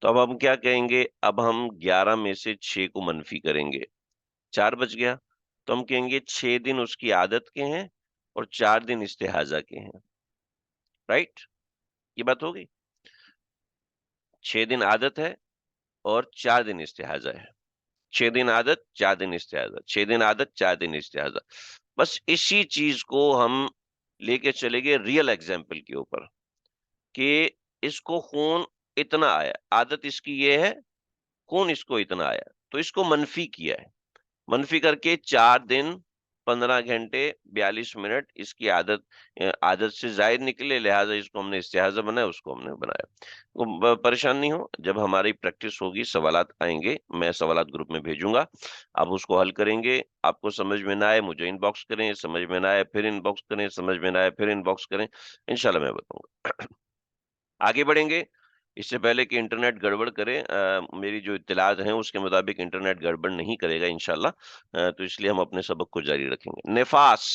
Speaker 1: تو اب ہم کیا کہیں گے؟ اب ہم 11 میں سے 6 کو منفی کریں گے، 4 بچ گیا، تو ہم کہیں گے 6 دن اس کی عادت کے ہیں اور 4 دن استحاضہ کے ہیں، رائٹ؟ یہ بات ہوگی، 6 دن عادت ہے اور 4 دن استحاضہ ہے، 6 دن عادت، 4 دن استحاضہ، 6 دن عادت، 4 دن استحاضہ۔ بس اسی چیز کو ہم لے کے چلے گئے ریئل ایگزامپل کے اوپر کہ اس کو خون اتنا آیا، عادت اس کی یہ ہے، خون اس کو اتنا آیا، تو اس کو منفی کیا ہے، منفی کر کے 4 دن 15 گھنٹے 42 منٹ اس کی عادت سے زائد نکلے، لہٰذا اس کو ہم نے استحاضہ بنایا، اس کو ہم نے بنایا۔ پریشان نہیں ہو، جب ہماری پریکٹس ہوگی، سوالات آئیں گے، میں سوالات گروپ میں بھیجوں گا، آپ اس کو حل کریں گے۔ آپ کو سمجھ میں نہ آئے مجھے ان باکس کریں، سمجھ میں نہ آئے پھر ان باکس کریں، سمجھ میں نہ آئے پھر ان باکس کریں، انشاءاللہ میں بتاؤں گا۔ آگے بڑھیں گے، اس سے پہلے کہ انٹرنیٹ گڑبڑ کرے، میری جو اطلاعات ہیں اس کے مطابق انٹرنیٹ گڑبڑ نہیں کرے گا انشاءاللہ، تو اس لیے ہم اپنے سبق کو جاری رکھیں گے۔ نفاس،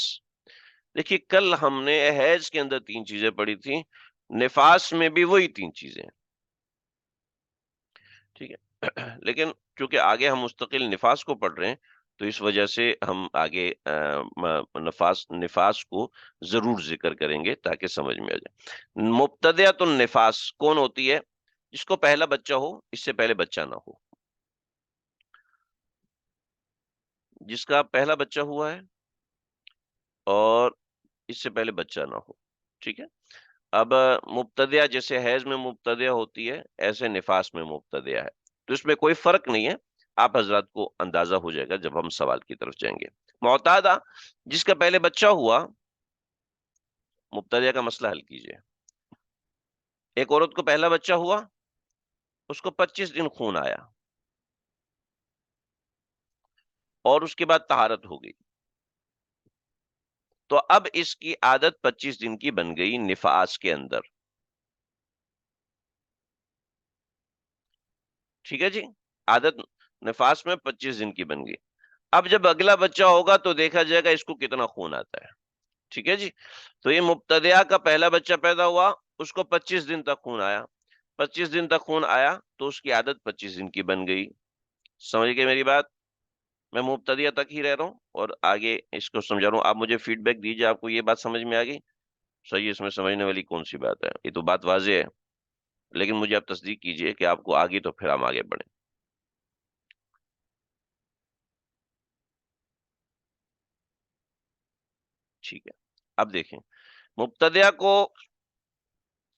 Speaker 1: دیکھیے کل ہم نے حیض کے اندر 3 چیزیں پڑھی تھیں، نفاس میں بھی وہی 3 چیزیں ہیں، ٹھیک ہے؟ لیکن چونکہ آگے ہم مستقل نفاس کو پڑھ رہے ہیں، تو اس وجہ سے ہم آگے نفاس کو ضرور ذکر کریں گے تاکہ سمجھ میں آ جائے۔ مبتدیۃ النفاس کون ہوتی ہے؟ جس کو پہلا بچہ ہو، اس سے پہلے بچہ نہ ہو، جس کا پہلا بچہ ہوا ہے اور اس سے پہلے بچہ نہ ہو، ٹھیک ہے؟ اب مبتدیہ جیسے حیض میں مبتدیہ ہوتی ہے، ایسے نفاس میں مبتدیہ ہے، تو اس میں کوئی فرق نہیں ہے، آپ حضرات کو اندازہ ہو جائے گا جب ہم سوال کی طرف جائیں گے۔ معتادہ، جس کا پہلے بچہ ہوا، مبتدیہ کا مسئلہ حل کیجئے۔ ایک عورت کو پہلا بچہ ہوا، اس کو 25 دن خون آیا اور اس کے بعد طہارت ہو گئی، تو اب اس کی عادت 25 دن کی بن گئی نفاس کے اندر، ٹھیک ہے جی؟ عادت نفاس میں 25 دن کی بن گئی۔ اب جب اگلا بچہ ہوگا تو دیکھا جائے گا اس کو کتنا خون آتا ہے، ٹھیک ہے جی؟ تو یہ مبتدیہ کا پہلا بچہ پیدا ہوا، اس کو 25 دن تک خون آیا، 25 دن تک خون آیا تو اس کی عادت 25 دن کی بن گئی۔ سمجھ گئے میری بات؟ میں مبتدیہ تک ہی رہ رہا ہوں اور آگے اس کو سمجھا رہا ہوں، آپ مجھے فیڈ بیک دیجیے، آپ کو یہ بات سمجھ میں آ گئی؟ صحیح، اس میں سمجھنے والی کون سی بات ہے؟ یہ تو بات واضح ہے، لیکن مجھے آپ تصدیق کیجئے کہ آپ کو آگے، تو پھر ہم آگے بڑھیں۔ ٹھیک ہے، اب دیکھیں، مبتدیہ کو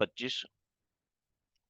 Speaker 1: 25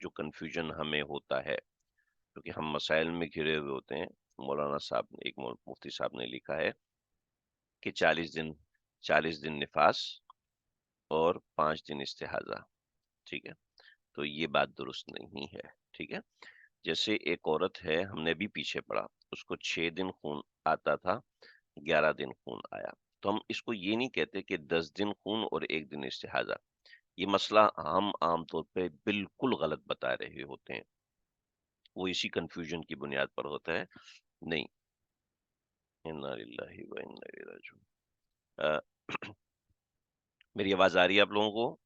Speaker 1: جو کنفیوژن ہمیں ہوتا ہے، کیونکہ ہم مسائل میں گھرے ہوئے ہوتے ہیں. مولانا صاحب نے، ایک مفتی صاحب نے لکھا ہے کہ 40 دن نفاس اور 5 دن استحاضہ. ٹھیک ہے، تو یہ بات درست نہیں ہے. ٹھیک ہے، جیسے ایک عورت ہے، ہم نے بھی پیچھے پڑا، اس کو 6 دن خون آتا تھا، 11 دن خون آیا. تو ہم اس کو یہ نہیں کہتے کہ 10 دن خون اور 1 دن استحاضہ. یہ مسئلہ ہم عام طور پہ بالکل غلط بتا رہے ہوتے ہیں، وہ اسی کنفیوژن کی بنیاد پر ہوتا ہے. نہیں. انا للہ و انا الیہ راجعون. میری آواز آ رہی ہے آپ لوگوں کو؟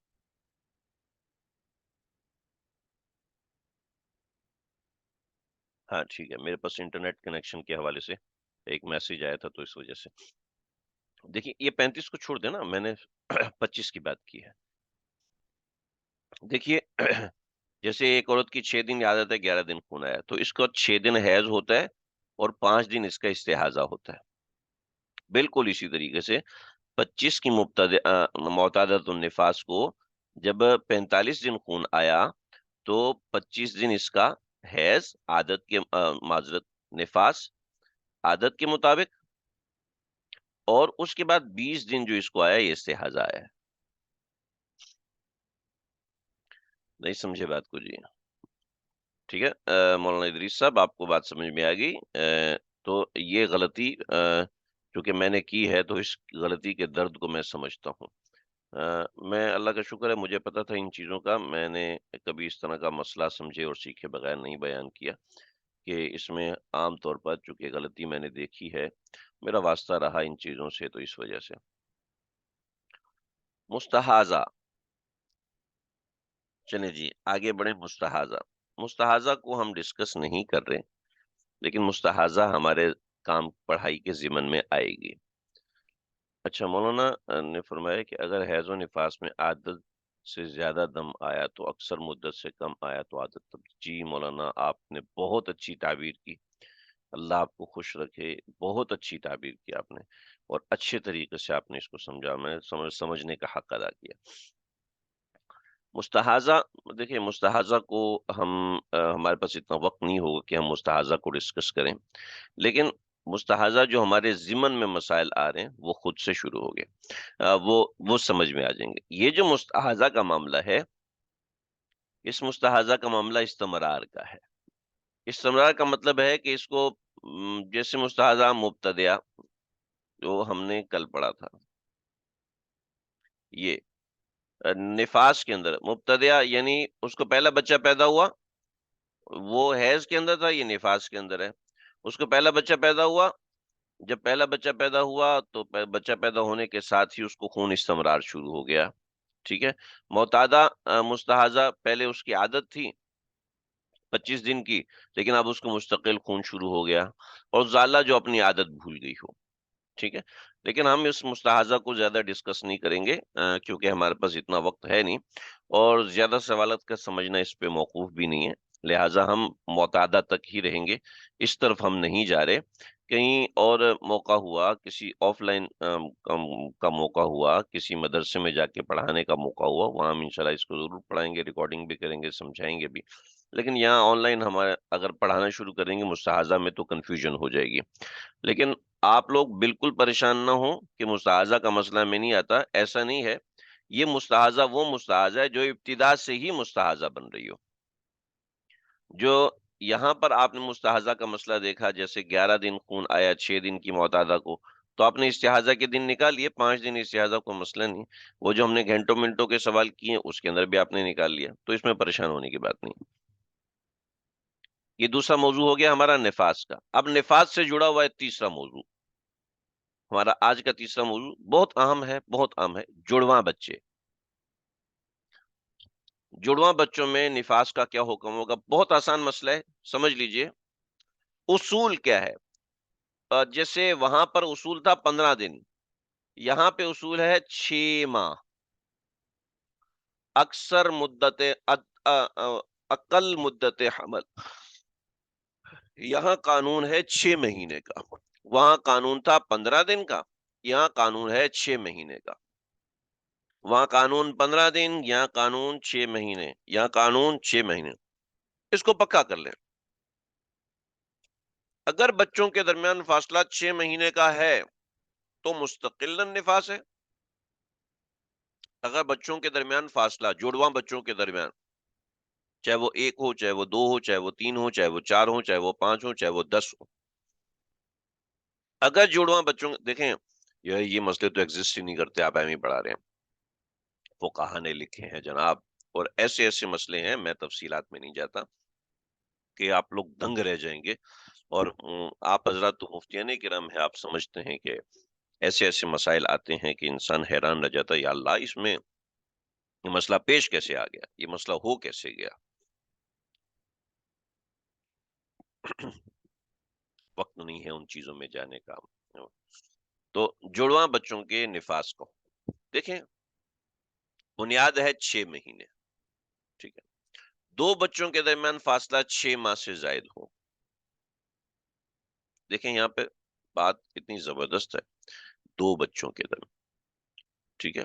Speaker 1: ہاں ٹھیک ہے، میرے پاس انٹرنیٹ کنیکشن کے حوالے سے ایک میسج آیا تھا تو اس وجہ سے. دیکھیے یہ 35 کو چھوڑ دینا، میں نے 25 کی بات کی ہے. دیکھیے جیسے ایک عورت کی 6 دن عادت ہے، 11 دن خون آیا، تو اس کا 6 دن حیض ہوتا ہے اور 5 دن اس کا استحاضہ ہوتا ہے. بالکل اسی طریقے سے 25 کی معتادۃ النفاس کو جب 45 دن خون آیا تو 25 دن اس کا حیض، عادت کے معذرت نفاس عادت کے مطابق، اور اس کے بعد 20 دن جو اس کو آیا یہ استحاضہ آیا ہے. نہیں سمجھے بات کو جی؟ ٹھیک ہے، مولانا ادریس صاحب آپ کو بات سمجھ میں آ گئی. تو یہ غلطی چونکہ میں نے کی ہے تو اس غلطی کے درد کو میں سمجھتا ہوں. میں اللہ کا شکر ہے مجھے پتا تھا ان چیزوں کا، میں نے کبھی اس طرح کا مسئلہ سمجھے اور سیکھے بغیر نہیں بیان کیا کہ اس میں عام طور پر چونکہ غلطی میں نے دیکھی ہے، میرا واسطہ رہا ان چیزوں سے، تو اس وجہ سے. مستحاضہ، چلیں جی آگے بڑھیں. مستحاضہ کو ہم ڈسکس نہیں کر رہے، لیکن مستحاضہ ہمارے کام پڑھائی کے ضمن میں آئے گی. اچھا، مولانا نے فرمایا کہ اگر حیض و نفاس میں عادت سے زیادہ دم آیا تو اکثر مدت سے کم آیا تو عادت تب. جی مولانا آپ نے بہت اچھی تعبیر کی، اللہ آپ کو خوش رکھے. بہت اچھی تعبیر کی آپ نے، اور اچھے طریقے سے آپ نے اس کو سمجھا، میں نے سمجھنے کا حق ادا کیا. مستحاضہ، دیکھیں مستحاضہ کو ہم ہمارے پاس اتنا وقت نہیں ہوگا کہ ہم مستحاضہ کو ڈسکس کریں، لیکن مستحاضہ جو ہمارے ضمن میں مسائل آ رہے ہیں وہ خود سے شروع ہو گئے. وہ سمجھ میں آ جائیں گے. یہ جو مستحاضہ کا معاملہ ہے، اس مستحاضہ کا معاملہ استمرار کا ہے. استمرار کا مطلب ہے کہ اس کو جیسے مستحاضہ مبتدیہ جو ہم نے کل پڑھا تھا، یہ نفاس کے اندر مبتدیہ یعنی اس کو پہلا بچہ پیدا ہوا، وہ حیض کے اندر تھا، یہ نفاس کے اندر ہے. اس کو پہلا بچہ پیدا ہوا، جب پہلا بچہ پیدا ہوا تو بچہ پیدا ہونے کے ساتھ ہی اس کو خون استمرار شروع ہو گیا. ٹھیک ہے، معتادہ مستحاضہ پہلے اس کی عادت تھی 25 دن کی، لیکن اب اس کو مستقل خون شروع ہو گیا. اور ضالہ جو اپنی عادت بھول گئی ہو. ٹھیک ہے، لیکن ہم اس مستحاضہ کو زیادہ ڈسکس نہیں کریں گے کیونکہ ہمارے پاس اتنا وقت ہے نہیں، اور زیادہ سوالات کا سمجھنا اس پہ موقوف بھی نہیں ہے، لہٰذا ہم معتادہ تک ہی رہیں گے، اس طرف ہم نہیں جا رہے. کہیں اور موقع ہوا، کسی آف لائن کا موقع ہوا، کسی مدرسے میں جا کے پڑھانے کا موقع ہوا، وہاں ہم انشاءاللہ اس کو ضرور پڑھائیں گے، ریکارڈنگ بھی کریں گے، سمجھائیں گے بھی. لیکن یہاں آن لائن ہمارے اگر پڑھانا شروع کریں گے مستحاضہ میں تو کنفیوژن ہو جائے گی. لیکن آپ لوگ بالکل پریشان نہ ہوں کہ مستحاضہ کا مسئلہ میں نہیں آتا، ایسا نہیں ہے. یہ مستحاضہ وہ مستحاضہ ہے جو ابتدا سے ہی مستحاضہ بن رہی ہو. جو یہاں پر آپ نے مستحاضہ کا مسئلہ دیکھا، جیسے 11 دن خون آیا 6 دن کی معتادہ کو، تو آپ نے استحاضہ کے دن نکال لیے، 5 دن استحاضہ کو مسئلہ نہیں. وہ جو ہم نے گھنٹوں منٹوں کے سوال کیے اس کے اندر بھی آپ نے نکال لیا، تو اس میں پریشان ہونے کی بات نہیں. یہ دوسرا موضوع ہو گیا ہمارا نفاس کا. اب نفاس سے جڑا ہوا ہے تیسرا موضوع، ہمارا آج کا تیسرا موضوع بہت اہم ہے، بہت اہم ہے. جڑواں بچے. جڑواں بچوں میں نفاس کا کیا حکم ہوگا؟ بہت آسان مسئلہ ہے، سمجھ لیجئے. اصول کیا ہے؟ جیسے وہاں پر اصول تھا 15 دن، یہاں پہ اصول ہے 6 ماہ. اکثر مدت اقل مدت حمل، یہاں قانون ہے 6 مہینے کا. وہاں قانون تھا 15 دن کا، یہاں قانون ہے 6 مہینے کا. وہاں قانون 15 دن، یا قانون 6 مہینے، یا قانون 6 مہینے، اس کو پکا کر لیں۔ اگر بچوں کے درمیان فاصلہ 6 مہینے کا ہے تو مستقل نفاس ہے۔ اگر بچوں کے درمیان فاصلہ، جڑواں بچوں کے درمیان، چاہے وہ 1 ہو، چاہے وہ 2 ہو، چاہے وہ 3 ہو، چاہے وہ 4 ہو، چاہے وہ 5 ہو، چاہے وہ 10 ہو، اگر جڑواں بچوں، دیکھیں یہ مسئلے تو ایگزسٹ ہی نہیں کرتے، آپ ایم ہی پڑھا رہے ہیں، فقہا نے لکھے ہیں جناب، اور ایسے ایسے مسئلے ہیں، میں تفصیلات میں نہیں جاتا کہ آپ لوگ دنگ رہ جائیں گے۔ اور آپ حضرات تو مفتیان کرام ہیں، آپ سمجھتے ہیں کہ ایسے ایسے مسائل آتے ہیں کہ انسان حیران رہ جاتا ہے، یا اللہ اس میں یہ مسئلہ پیش کیسے آ گیا، یہ مسئلہ ہو کیسے گیا۔ وقت نہیں ہے ان چیزوں میں جانے کا۔ تو جڑواں بچوں کے نفاس کو دیکھیں، بنیاد ہے 6 مہینے، ٹھیک ہے، دو بچوں کے درمیان فاصلہ 6 ماہ سے زائد ہو۔ دیکھیں یہاں پہ بات اتنی زبردست ہے، دو بچوں کے درمیان، ٹھیک ہے،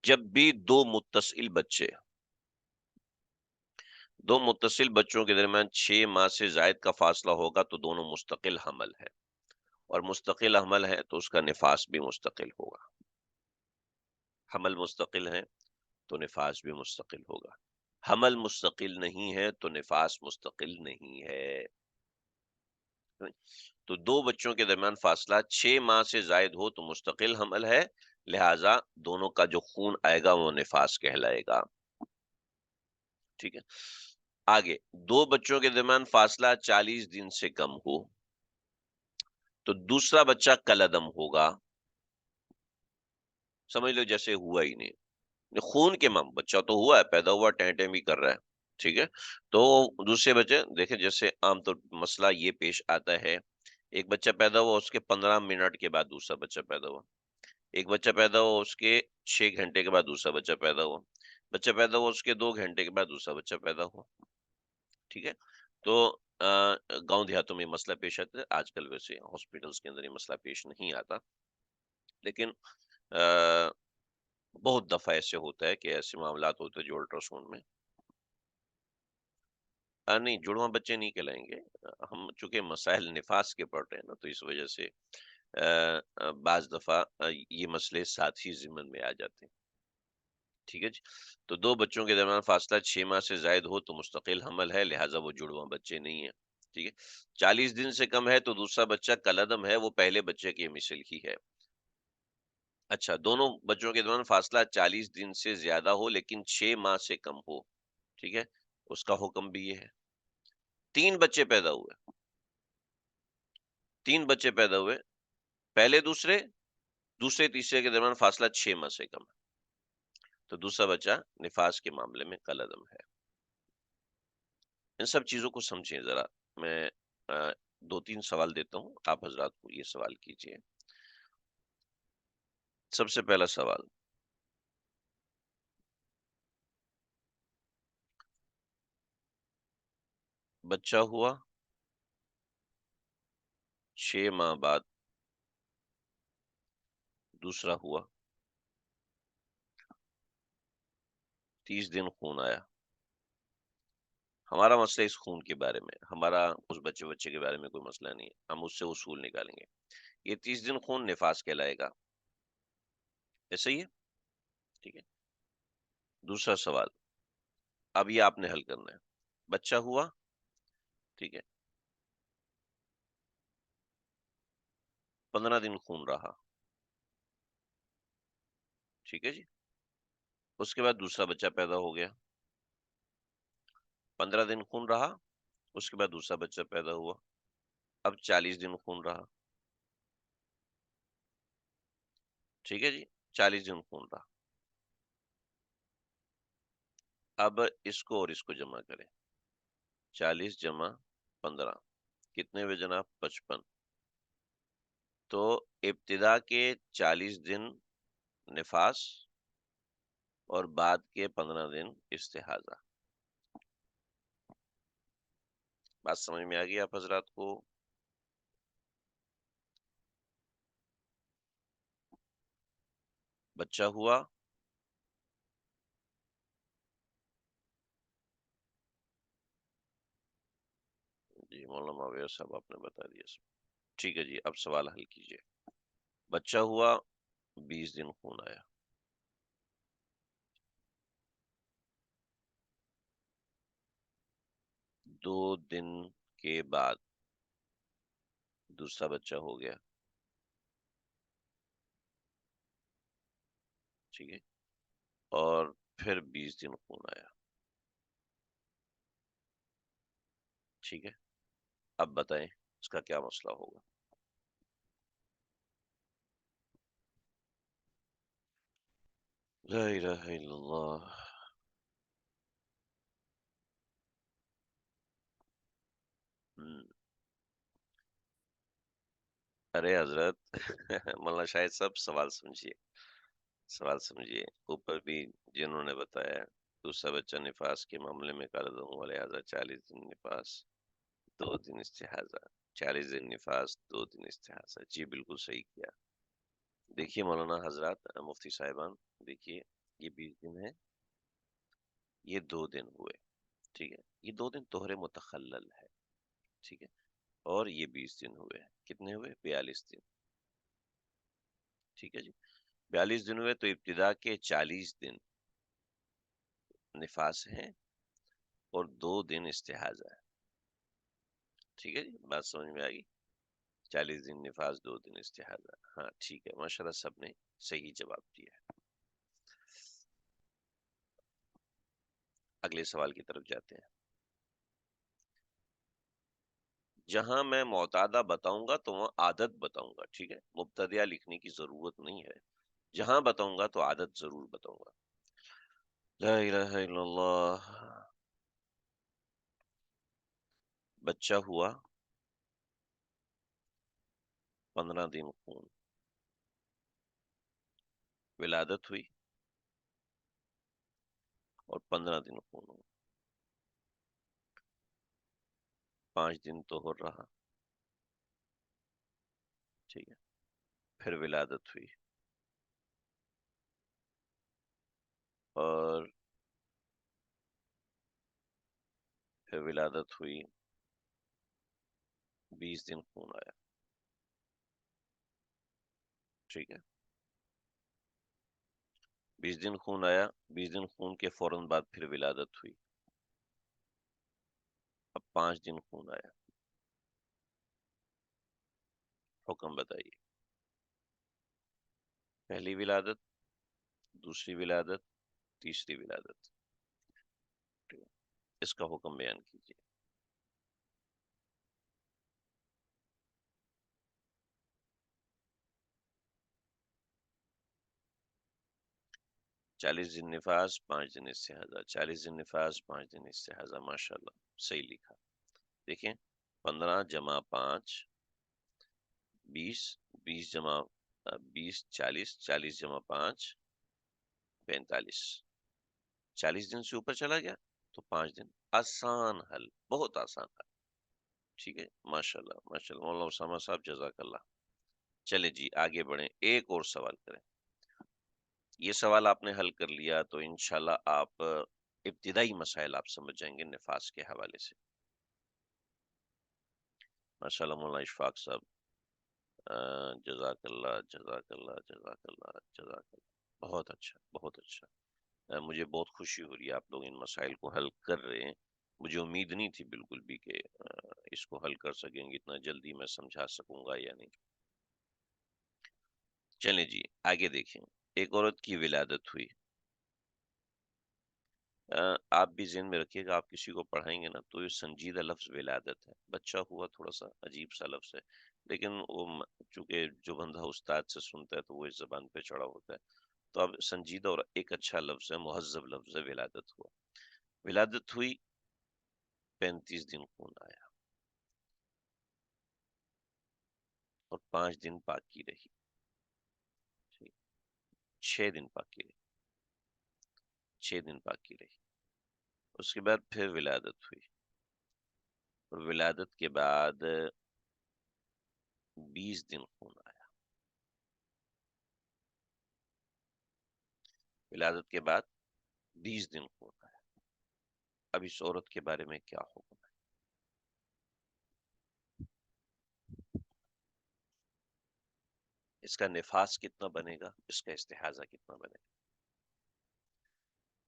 Speaker 1: جب بھی دو متصل بچوں کے درمیان 6 ماہ سے زائد کا فاصلہ ہوگا تو دونوں مستقل حمل ہے، اور مستقل حمل ہے تو اس کا نفاس بھی مستقل ہوگا۔ حمل مستقل ہے تو نفاس بھی مستقل ہوگا، حمل مستقل نہیں ہے تو نفاس مستقل نہیں ہے۔ تو دو بچوں کے درمیان فاصلہ 6 ماہ سے زائد ہو تو مستقل حمل ہے، لہذا دونوں کا جو خون آئے گا وہ نفاس کہلائے گا، ٹھیک ہے۔ آگے، دو بچوں کے درمیان فاصلہ 40 دن سے کم ہو تو دوسرا بچہ کلعدم ہوگا، سمجھ لو جیسے ہوا ہی نہیں، خون کے مام بچہ تو ہوا ہے، پیدا ہوا، ٹیں ٹیں بھی کر رہا ہے، ٹھیک ہے۔ تو دوسرے بچے دیکھیں، جیسے عام طور مسئلہ یہ پیش آتا ہے، ایک بچہ پیدا ہوا، اس کے 15 منٹ کے بعد دوسرا بچہ پیدا ہوا، ایک بچہ پیدا ہوا، اس کے 6 گھنٹے کے بعد دوسرا بچہ پیدا ہوا، بچہ پیدا ہوا، اس کے 2 گھنٹے کے بعد دوسرا بچہ پیدا ہوا، ٹھیک ہے۔ تو گاؤں دیہاتوں میں یہ مسئلہ پیش آتا ہے، آج کل ویسے ہاسپٹلس کے اندر یہ مسئلہ پیش نہیں آتا، لیکن بہت دفعہ ایسے ہوتا ہے کہ ایسے معاملات ہوتے ہیں جو الٹراساؤنڈ میں نہیں، جڑواں بچے نہیں کہلائیں گے۔ ہم چونکہ مسائل نفاس کے پڑھ رہے ہیں نا، تو اس وجہ سے بعض دفعہ یہ مسئلے ساتھ ہی ضمن میں آ جاتے ہیں، ٹھیک ہے جی۔ تو دو بچوں کے درمیان فاصلہ 6 ماہ سے زائد ہو تو مستقل حمل ہے، لہٰذا وہ جڑواں بچے نہیں ہیں، ٹھیک ہے۔ 40 دن سے کم ہے تو دوسرا بچہ کلعدم ہے، وہ پہلے بچے کی مثل ہی ہے۔ اچھا، دونوں بچوں کے درمیان فاصلہ 40 دن سے زیادہ ہو لیکن 6 ماہ سے کم ہو، ٹھیک ہے، اس کا حکم بھی یہ ہے۔ تین بچے پیدا ہوئے، پہلے دوسرے، دوسرے تیسرے کے درمیان فاصلہ 6 ماہ سے کم ہے، تو دوسرا بچہ نفاس کے معاملے میں کلعدم ہے۔ ان سب چیزوں کو سمجھیں ذرا، میں 2-3 سوال دیتا ہوں، آپ حضرات کو یہ سوال کیجئے۔ سب سے پہلا سوال، بچہ ہوا، 6 ماہ بعد دوسرا ہوا، 30 دن خون آیا، ہمارا مسئلہ اس خون کے بارے میں، ہمارا اس بچے کے بارے میں کوئی مسئلہ نہیں ہے، ہم اس سے اصول نکالیں گے۔ یہ 30 دن خون نفاس کہلائے گا، ایسا ہی ہے، ٹھیک ہے۔ دوسرا سوال، اب یہ آپ نے حل کرنا ہے۔ بچہ ہوا، ٹھیک ہے، 15 دن خون رہا، ٹھیک ہے جی، اس کے بعد دوسرا بچہ پیدا ہو گیا، 15 دن خون رہا، اس کے بعد دوسرا بچہ پیدا ہوا، اب 40 دن خون رہا، ٹھیک ہے جی، 40 دن خون رہا۔ اب اس کو اور اس کو جمع کریں، 40 جمع 15 کتنے ہوئے جناب؟ 55۔ تو ابتدا کے 40 دن نفاس اور بعد کے 15 دن استحاضہ، بات سمجھ میں آ گئی آپ حضرات کو؟ بچہ ہوا، جی مولانا معاویہ صاحب آپ نے بتا دیا سب، ٹھیک ہے جی، اب سوال حل کیجئے۔ بچہ ہوا، 20 دن خون آیا، 2 دن کے بعد دوسرا بچہ ہو گیا، ٹھیک ہے، اور پھر 20 دن خون آیا، ٹھیک ہے، اب بتائیں اس کا کیا مسئلہ ہوگا؟ لا الہ الا اللہ۔ ہم، ارے حضرت مولانا شاہد صاحب سوال سمجھیے اوپر بھی جنہوں نے بتایا دوسرا بچہ نفاس کے معاملے میں قرض ہوں لہٰذا 40 دن نفاس 2 دن استحاضہ، 40 دن نفاس 2 دن استحاضہ، جی بالکل صحیح کیا۔ دیکھیے مولانا حضرات، مفتی صاحبان، دیکھیے یہ 20 دن ہے، یہ 2 دن ہوئے، ٹھیک ہے، یہ 2 دن طہر متخلل ہے، ٹھیک ہے، اور یہ 20 دن ہوئے، کتنے ہوئے؟ 42 دن، ٹھیک ہے جی، 42 دن ہوئے تو ابتدا کے 40 دن نفاس ہیں اور 2 دن استحاضہ ہے، ٹھیک ہے جی، بات سمجھ میں آئی؟ 40 دن نفاس 2 دن استحاضہ، ہاں ٹھیک ہے، ماشاءاللہ سب نے صحیح جواب دیا ہے۔ اگلے سوال کی طرف جاتے ہیں۔ جہاں میں معتادہ بتاؤں گا تو وہاں عادت بتاؤں گا، ٹھیک ہے، مبتدیہ لکھنے کی ضرورت نہیں ہے، جہاں بتاؤں گا تو عادت ضرور بتاؤں گا۔ لا الہ الا اللہ۔ بچہ ہوا، 15 دن خون، ولادت ہوئی اور 15 دن خون ہوا، 5 دن تو ہو رہا، ٹھیک ہے، پھر ولادت ہوئی اور پھر ولادت ہوئی، 20 دن خون آیا، ٹھیک ہے، 20 دن خون آیا، 20 دن خون کے فوراً بعد پھر ولادت ہوئی، اب 5 دن خون آیا، حکم بتائیے۔ پہلی ولادت، دوسری ولادت، تیسری ولادت، ٹھیک ہے، اس کا حکم بیان کیجیے۔ 40 دن نفاس، 5 دن استحاضہ، 40 دن نفاس، 5 دن استحاضہ، ماشاء اللہ صحیح لکھا۔ دیکھیں 15 + 5 20، 20 × 20 40، 40 + 5 45، 40 دن سے اوپر چلا گیا تو 5 دن، آسان حل، بہت آسان حل، ٹھیک ہے، ماشاء اللہ ماشاء اللہ، مولانا اسامہ صاحب جزاک اللہ۔ چلے جی آگے بڑھیں، ایک اور سوال کریں۔ یہ سوال آپ نے حل کر لیا تو انشاءاللہ آپ ابتدائی مسائل آپ سمجھ جائیں گے نفاس کے حوالے سے۔ ماشاءاللہ مولانا اشفاق صاحب، جزاک اللہ جزاک اللہ جزاک اللہ جزاک اللہ، بہت اچھا بہت اچھا، مجھے بہت خوشی ہو رہی ہے آپ لوگ ان مسائل کو حل کر رہے ہیں، مجھے امید نہیں تھی بالکل بھی کہ اس کو حل کر سکیں گے، اتنا جلدی میں سمجھا سکوں گا یا نہیں۔ چلیں جی آگے دیکھیں، ایک عورت کی ولادت ہوئی، آپ بھی ذہن میں رکھیے گا، آپ کسی کو پڑھائیں گے نا تو یہ سنجیدہ لفظ ولادت ہے، بچہ ہوا تھوڑا سا عجیب سا لفظ ہے، لیکن وہ چونکہ جو بندہ استاد سے سنتا ہے تو وہ اس زبان پہ چڑھا ہوتا ہے، تو اب سنجیدہ اور ایک اچھا لفظ ہے، مہذب لفظ ہے، ولادت ہوا، ولادت ہوئی، 35 دن خون آیا اور 5 دن باقی رہی، 6 دن باقی رہی، 6 دن باقی رہی، اس کے بعد پھر ولادت ہوئی اور ولادت کے بعد 20 دن خون آیا، ولادت کے بعد 20 دن خون آیا. اب اس عورت کے بارے میں کیا حکم ہے؟ اس کا نفاس کتنا بنے گا، اس کا استحاضہ کتنا بنے گا؟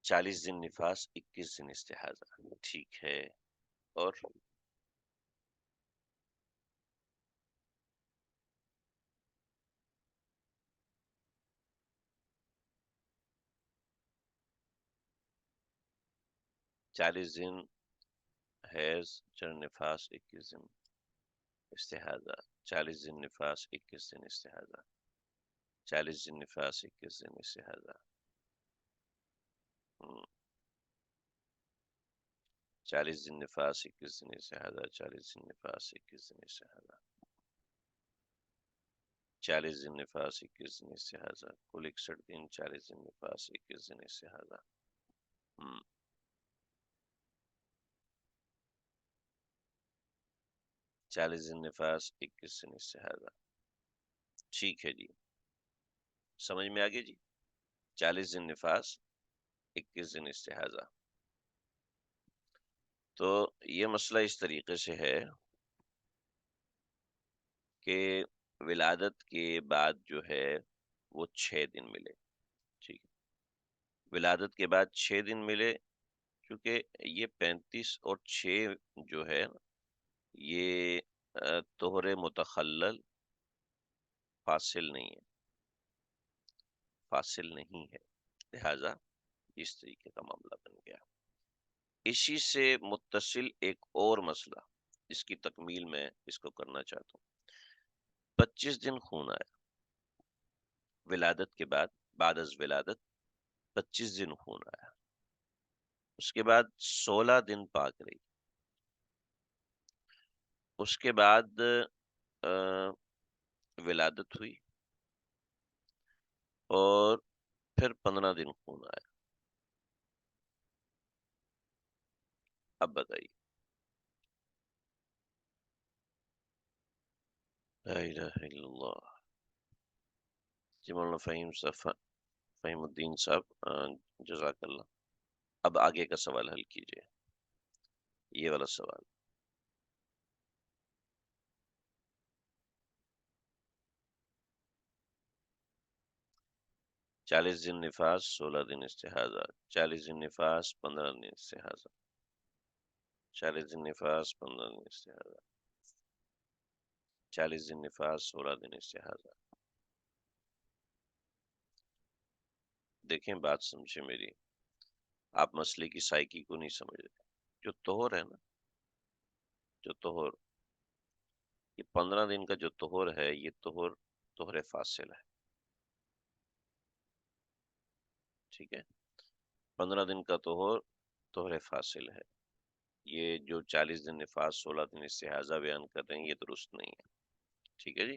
Speaker 1: 40 دن نفاس، 21 دن استحاضہ. ٹھیک ہے. اور 40 دن حیض، 4 نفاس، 21 دن استحاضہ. 40 دن نفاس، 21 دن استحاضہ. 40 دن نفاس، 21 دن استحاضہ. 40 دن نفاس، 21 دن استحاضہ. 40 دن نفاس، 21 دن استحاضہ. 40 دن نفاس، 21 دن استحاضہ. کل 61 دن. 40 دن نفاس، 21 دن استحاضہ. 40 دن نفاس، 21 دن استحاضہ. ٹھیک ہے جی، سمجھ میں آگے جی. 40 دن نفاس، 21 دن استحاضہ. تو یہ مسئلہ اس طریقے سے ہے کہ ولادت کے بعد جو ہے وہ 6 دن ملے. ٹھیک ہے، ولادت کے بعد 6 دن ملے. کیونکہ یہ 35 اور 6 جو ہے یہ طہر متخلل فاصل نہیں ہے، فاصل نہیں ہے. لہذا اس طریقے کا معاملہ بن گیا. اسی سے متصل ایک اور مسئلہ، اس کی تکمیل میں اس کو کرنا چاہتا ہوں. 25 دن خون آیا ولادت کے بعد، بعد از ولادت 25 دن خون آیا. اس کے بعد 16 دن پاک رہی. اس کے بعد ولادت ہوئی اور پھر 15 دن خون آیا. اب بتائیے. لا الہ الا اللہ. جی مولانا فہیم الدین صاحب، جزاک اللہ. اب آگے کا سوال حل کیجئے، یہ والا سوال. چالیس دن نفاس، 16 دن استحاضہ. 40 دن نفاس، 15 دن استحاضہ. 40 دن نفاس، 15 دن استحاضہ. 40 دن نفاس، 16 دن استحاضہ. دیکھیں بات سمجھے میری، آپ مسئلے کی سائیکی کو نہیں سمجھ رہے. جو طہور ہے نا، جو طہور، یہ 15 دن کا جو طہور ہے، یہ طہور فاصل ہے. ٹھیک ہے، 15 دن کا طہور فاصل ہے. یہ جو 40 دن نفاس، 16 دن استحاضہ بیان کر رہے ہیں، یہ درست نہیں ہے. ٹھیک ہے جی.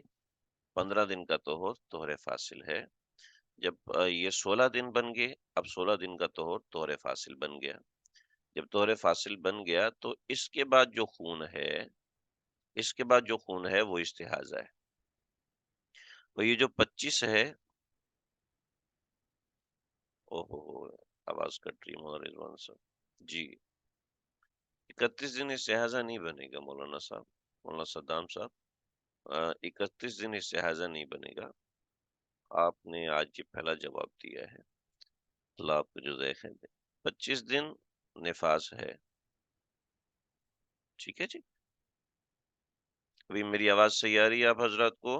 Speaker 1: 15 دن کا طہور فاصل ہے. جب یہ 16 دن بن گئے، اب 16 دن کا طہور فاصل بن گیا. جب طہور فاصل بن گیا تو اس کے بعد جو خون ہے، اس کے بعد جو خون ہے وہ استحاضہ ہے. تو یہ جو 25 ہے، اوہو آواز کٹ رہی ہے مولانا رضوان صاحب جی. 31 دن استحاضہ نہیں بنے گا مولانا صاحب، مولانا صدام صاحب. 31 دن استحاضہ نہیں بنے گا. آپ نے آج یہ پہلا جواب دیا ہے، اللہ آپ کو جزائے خیر دے. 25 دن نفاس ہے. ٹھیک ہے جی. ابھی میری آواز صحیح آ رہی ہے آپ حضرات کو؟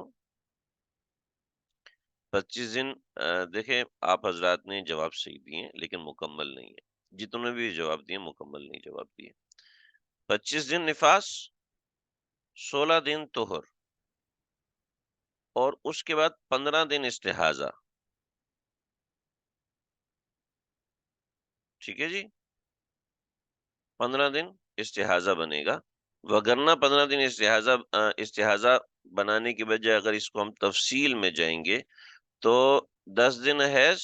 Speaker 1: 25 دن دیکھیں آپ حضرات نے جواب صحیح دیے لیکن مکمل نہیں ہے. جتنے نے بھی جواب دیے مکمل نہیں جواب دیے. 25 دن نفاس، 16 دن طہر، اور اس کے بعد 15 دن استحاضہ. ٹھیک ہے جی، 15 دن استحاضہ بنے گا. وگرنہ 15 دن استحاضہ بنانے کی بجائے اگر اس کو ہم تفصیل میں جائیں گے تو 10 دن حیض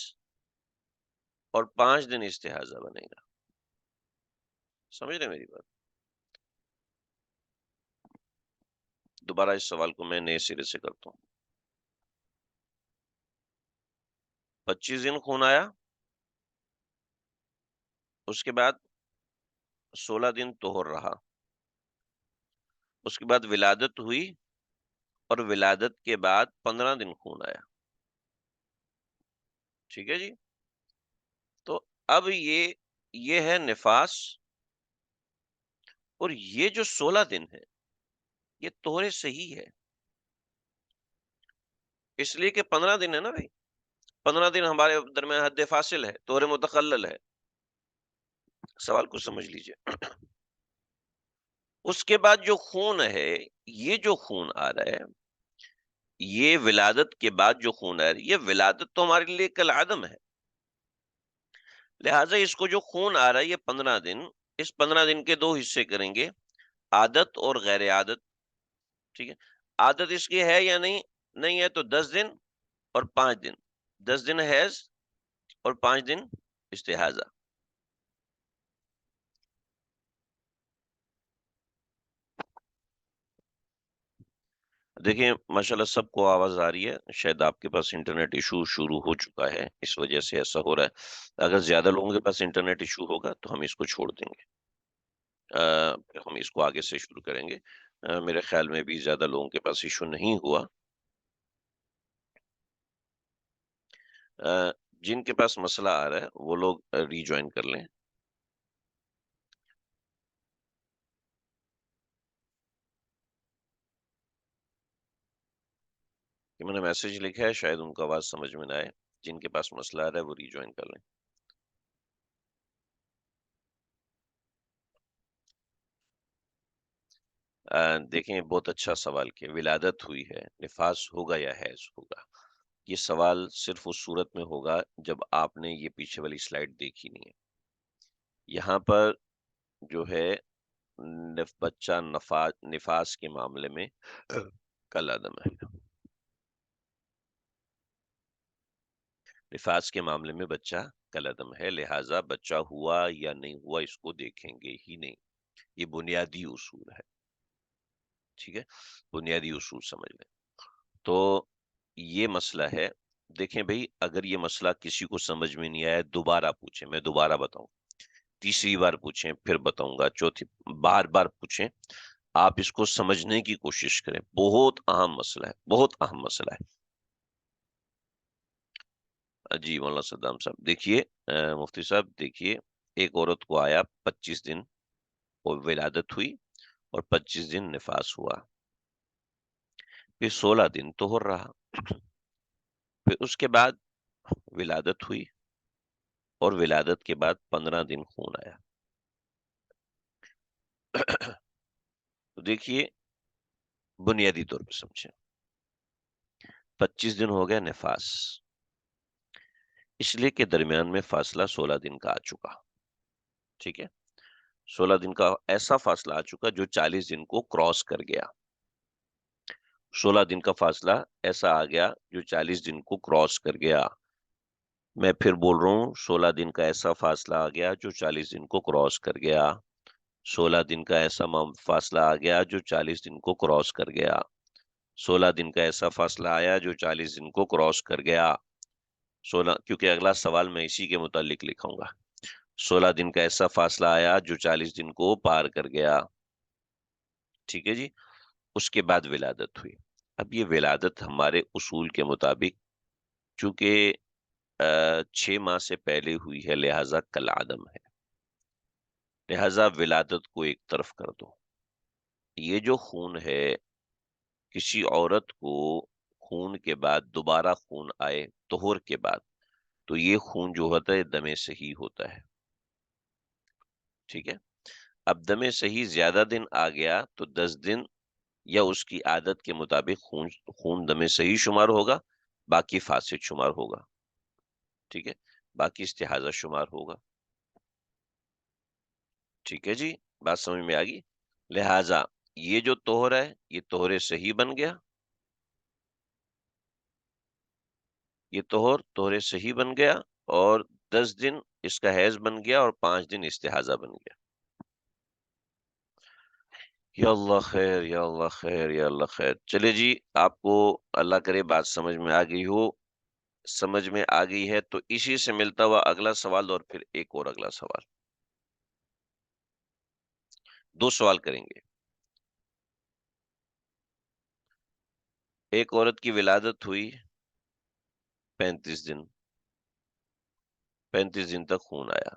Speaker 1: اور 5 دن استحاضہ بنے گا. سمجھ رہے میری بات؟ دوبارہ اس سوال کو میں نئے سرے سے کرتا ہوں. 25 دن خون آیا اس کے بعد 16 دن طہر رہا، اس کے بعد ولادت ہوئی، اور ولادت کے بعد 15 دن خون آیا. ٹھیک ہے جی. تو اب یہ ہے نفاس، اور یہ جو 16 دن ہے یہ طہر صحیح ہے، اس لیے کہ 15 دن ہے نا بھائی، 15 دن ہمارے درمیان حد فاصل ہے، طہر متخلل ہے. سوال کو سمجھ لیجئے. اس کے بعد جو خون ہے، یہ جو خون آ رہا ہے، یہ ولادت کے بعد جو خون آ رہا ہے، یہ ولادت تو ہمارے لیے کل عدم ہے. لہٰذا اس کو جو خون آ رہا ہے یہ 15 دن، اس 15 دن کے دو حصے کریں گے، عادت اور غیر عادت. ٹھیک ہے. عادت اس کی ہے یا نہیں؟ نہیں ہے تو 10 دن اور 5 دن، 10 دن حیض اور 5 دن استحاضہ. دیکھیں ماشاءاللہ سب کو آواز آ رہی ہے، شاید آپ کے پاس انٹرنیٹ ایشو شروع ہو چکا ہے، اس وجہ سے ایسا ہو رہا ہے. اگر زیادہ لوگوں کے پاس انٹرنیٹ ایشو ہوگا تو ہم اس کو چھوڑ دیں گے، ہم اس کو آگے سے شروع کریں گے. میرے خیال میں بھی زیادہ لوگوں کے پاس ایشو نہیں ہوا. جن کے پاس مسئلہ آ رہا ہے وہ لوگ ری جوائن کر لیں. کہ میں نے میسج لکھا ہے، شاید ان کو آواز سمجھ میں نہ آئے. جن کے پاس مسئلہ آ رہا ہے وہ ری جوائن کر لیں. دیکھیں بہت اچھا سوال کیا. ولادت ہوئی ہے، نفاس ہوگا یا حیض ہوگا؟ یہ سوال صرف اس صورت میں ہوگا جب آپ نے یہ پیچھے والی سلائیڈ دیکھی نہیں ہے. یہاں پر جو ہے بچہ نفاس کے معاملے میں کل عدم ہے. نفاس کے معاملے میں بچہ کل عدم ہے، لہٰذا بچہ ہوا یا نہیں ہوا اس کو دیکھیں گے ہی نہیں. یہ بنیادی اصول ہے. ٹھیک ہے، بنیادی اصول سمجھ لیں. تو یہ مسئلہ ہے. دیکھیں بھئی اگر یہ مسئلہ کسی کو سمجھ میں نہیں آیا دوبارہ پوچھیں، میں دوبارہ بتاؤں، تیسری بار پوچھیں پھر بتاؤں گا، چوتھی بار بار پوچھیں. آپ اس کو سمجھنے کی کوشش کریں. بہت اہم مسئلہ ہے، بہت اہم مسئلہ ہے. جی مولانا صدام صاحب دیکھیے، مفتی صاحب دیکھیے، ایک عورت کو آیا 25 دن اور ولادت ہوئی، اور 25 دن نفاس ہوا، پھر 16 دن طہر رہا، پھر اس کے بعد ولادت ہوئی، اور ولادت کے بعد 15 دن خون آیا. تو دیکھیے بنیادی طور پہ سمجھیں، 25 دن ہو گیا نفاس، اس لیے کہ درمیان میں فاصلہ 16 دن کا آ چکا. ٹھیک ہے، 16 دن کا ایسا فاصلہ آ چکا جو 40 دن کو کراس کر گیا. 16 دن کا فاصلہ ایسا آ گیا جو 40 دن کو کراس کر گیا. میں پھر بول رہا ہوں، 16 دن کا ایسا فاصلہ آ گیا جو 40 دن کو کراس کر گیا. 16 دن کا ایسا فاصلہ آ گیا جو 40 دن کو کراس کر گیا. 16 دن کا ایسا فاصلہ آیا جو 40 دن کو کراس کر گیا. 16، کیونکہ اگلا سوال میں اسی کے متعلق لکھوں گا. 16 دن کا ایسا فاصلہ آیا جو 40 دن کو پار کر گیا. ٹھیک ہے جی. اس کے بعد ولادت ہوئی. اب یہ ولادت ہمارے اصول کے مطابق چونکہ 6 ماہ سے پہلے ہوئی ہے، لہٰذا کل عدم ہے، لہٰذا ولادت کو ایک طرف کر دو. یہ جو خون ہے، کسی عورت کو خون کے بعد دوبارہ خون آئے طہور کے بعد، تو یہ خون جو ہوتا ہے دم صحیح ہوتا ہے. ٹھیک ہے. اب دم صحیح زیادہ دن آ گیا تو 10 دن یا اس کی عادت کے مطابق خون دم صحیح شمار ہوگا، باقی فاسد شمار ہوگا. ٹھیک ہے، باقی استحاضہ شمار ہوگا. ٹھیک ہے جی، بات سمجھ میں آ گئی. لہٰذا یہ جو طہر ہے یہ طہر صحیح بن گیا، یہ طہر صحیح بن گیا، اور 10 دن اس کا حیض بن گیا، اور 5 دن استحاضہ بن گیا. یا اللہ خیر، یا اللہ خیر، یا اللہ خیر. چلے جی، آپ کو اللہ کرے بات سمجھ میں آ گئی ہو. سمجھ میں آ گئی ہے تو اسی سے ملتا ہوا اگلا سوال، اور پھر ایک اور اگلا سوال. دو سوال کریں گے. ایک عورت کی ولادت ہوئی 35 دن، 35 دن تک خون آیا.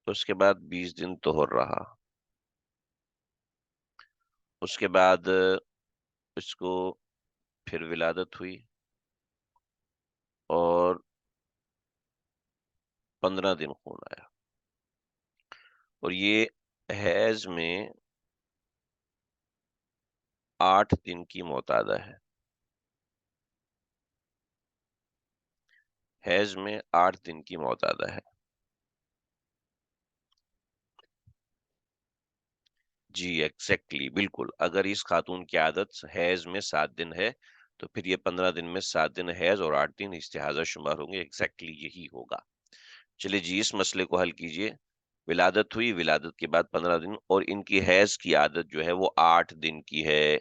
Speaker 1: اس کے بعد 20 دن طہر رہا. اس کے بعد اس کو پھر ولادت ہوئی اور 15 دن خون آیا. اور یہ حیض میں 8 دن کی معتادہ ہے. حیض میں 8 دن کی معتادہ ہے. جی ایگزیکٹلی بالکل. اگر اس خاتون کی عادت حیض میں 7 دن ہے تو پھر یہ 15 دن میں 7 دن حیض اور 8 دن استحاضہ شمار ہوں گے. ایگزیکٹلی یہی ہوگا. چلیے جی اس مسئلے کو حل کیجئے. ولادت ہوئی، ولادت کے بعد 15 دن، اور ان کی حیض کی عادت جو ہے وہ 8 دن کی ہے.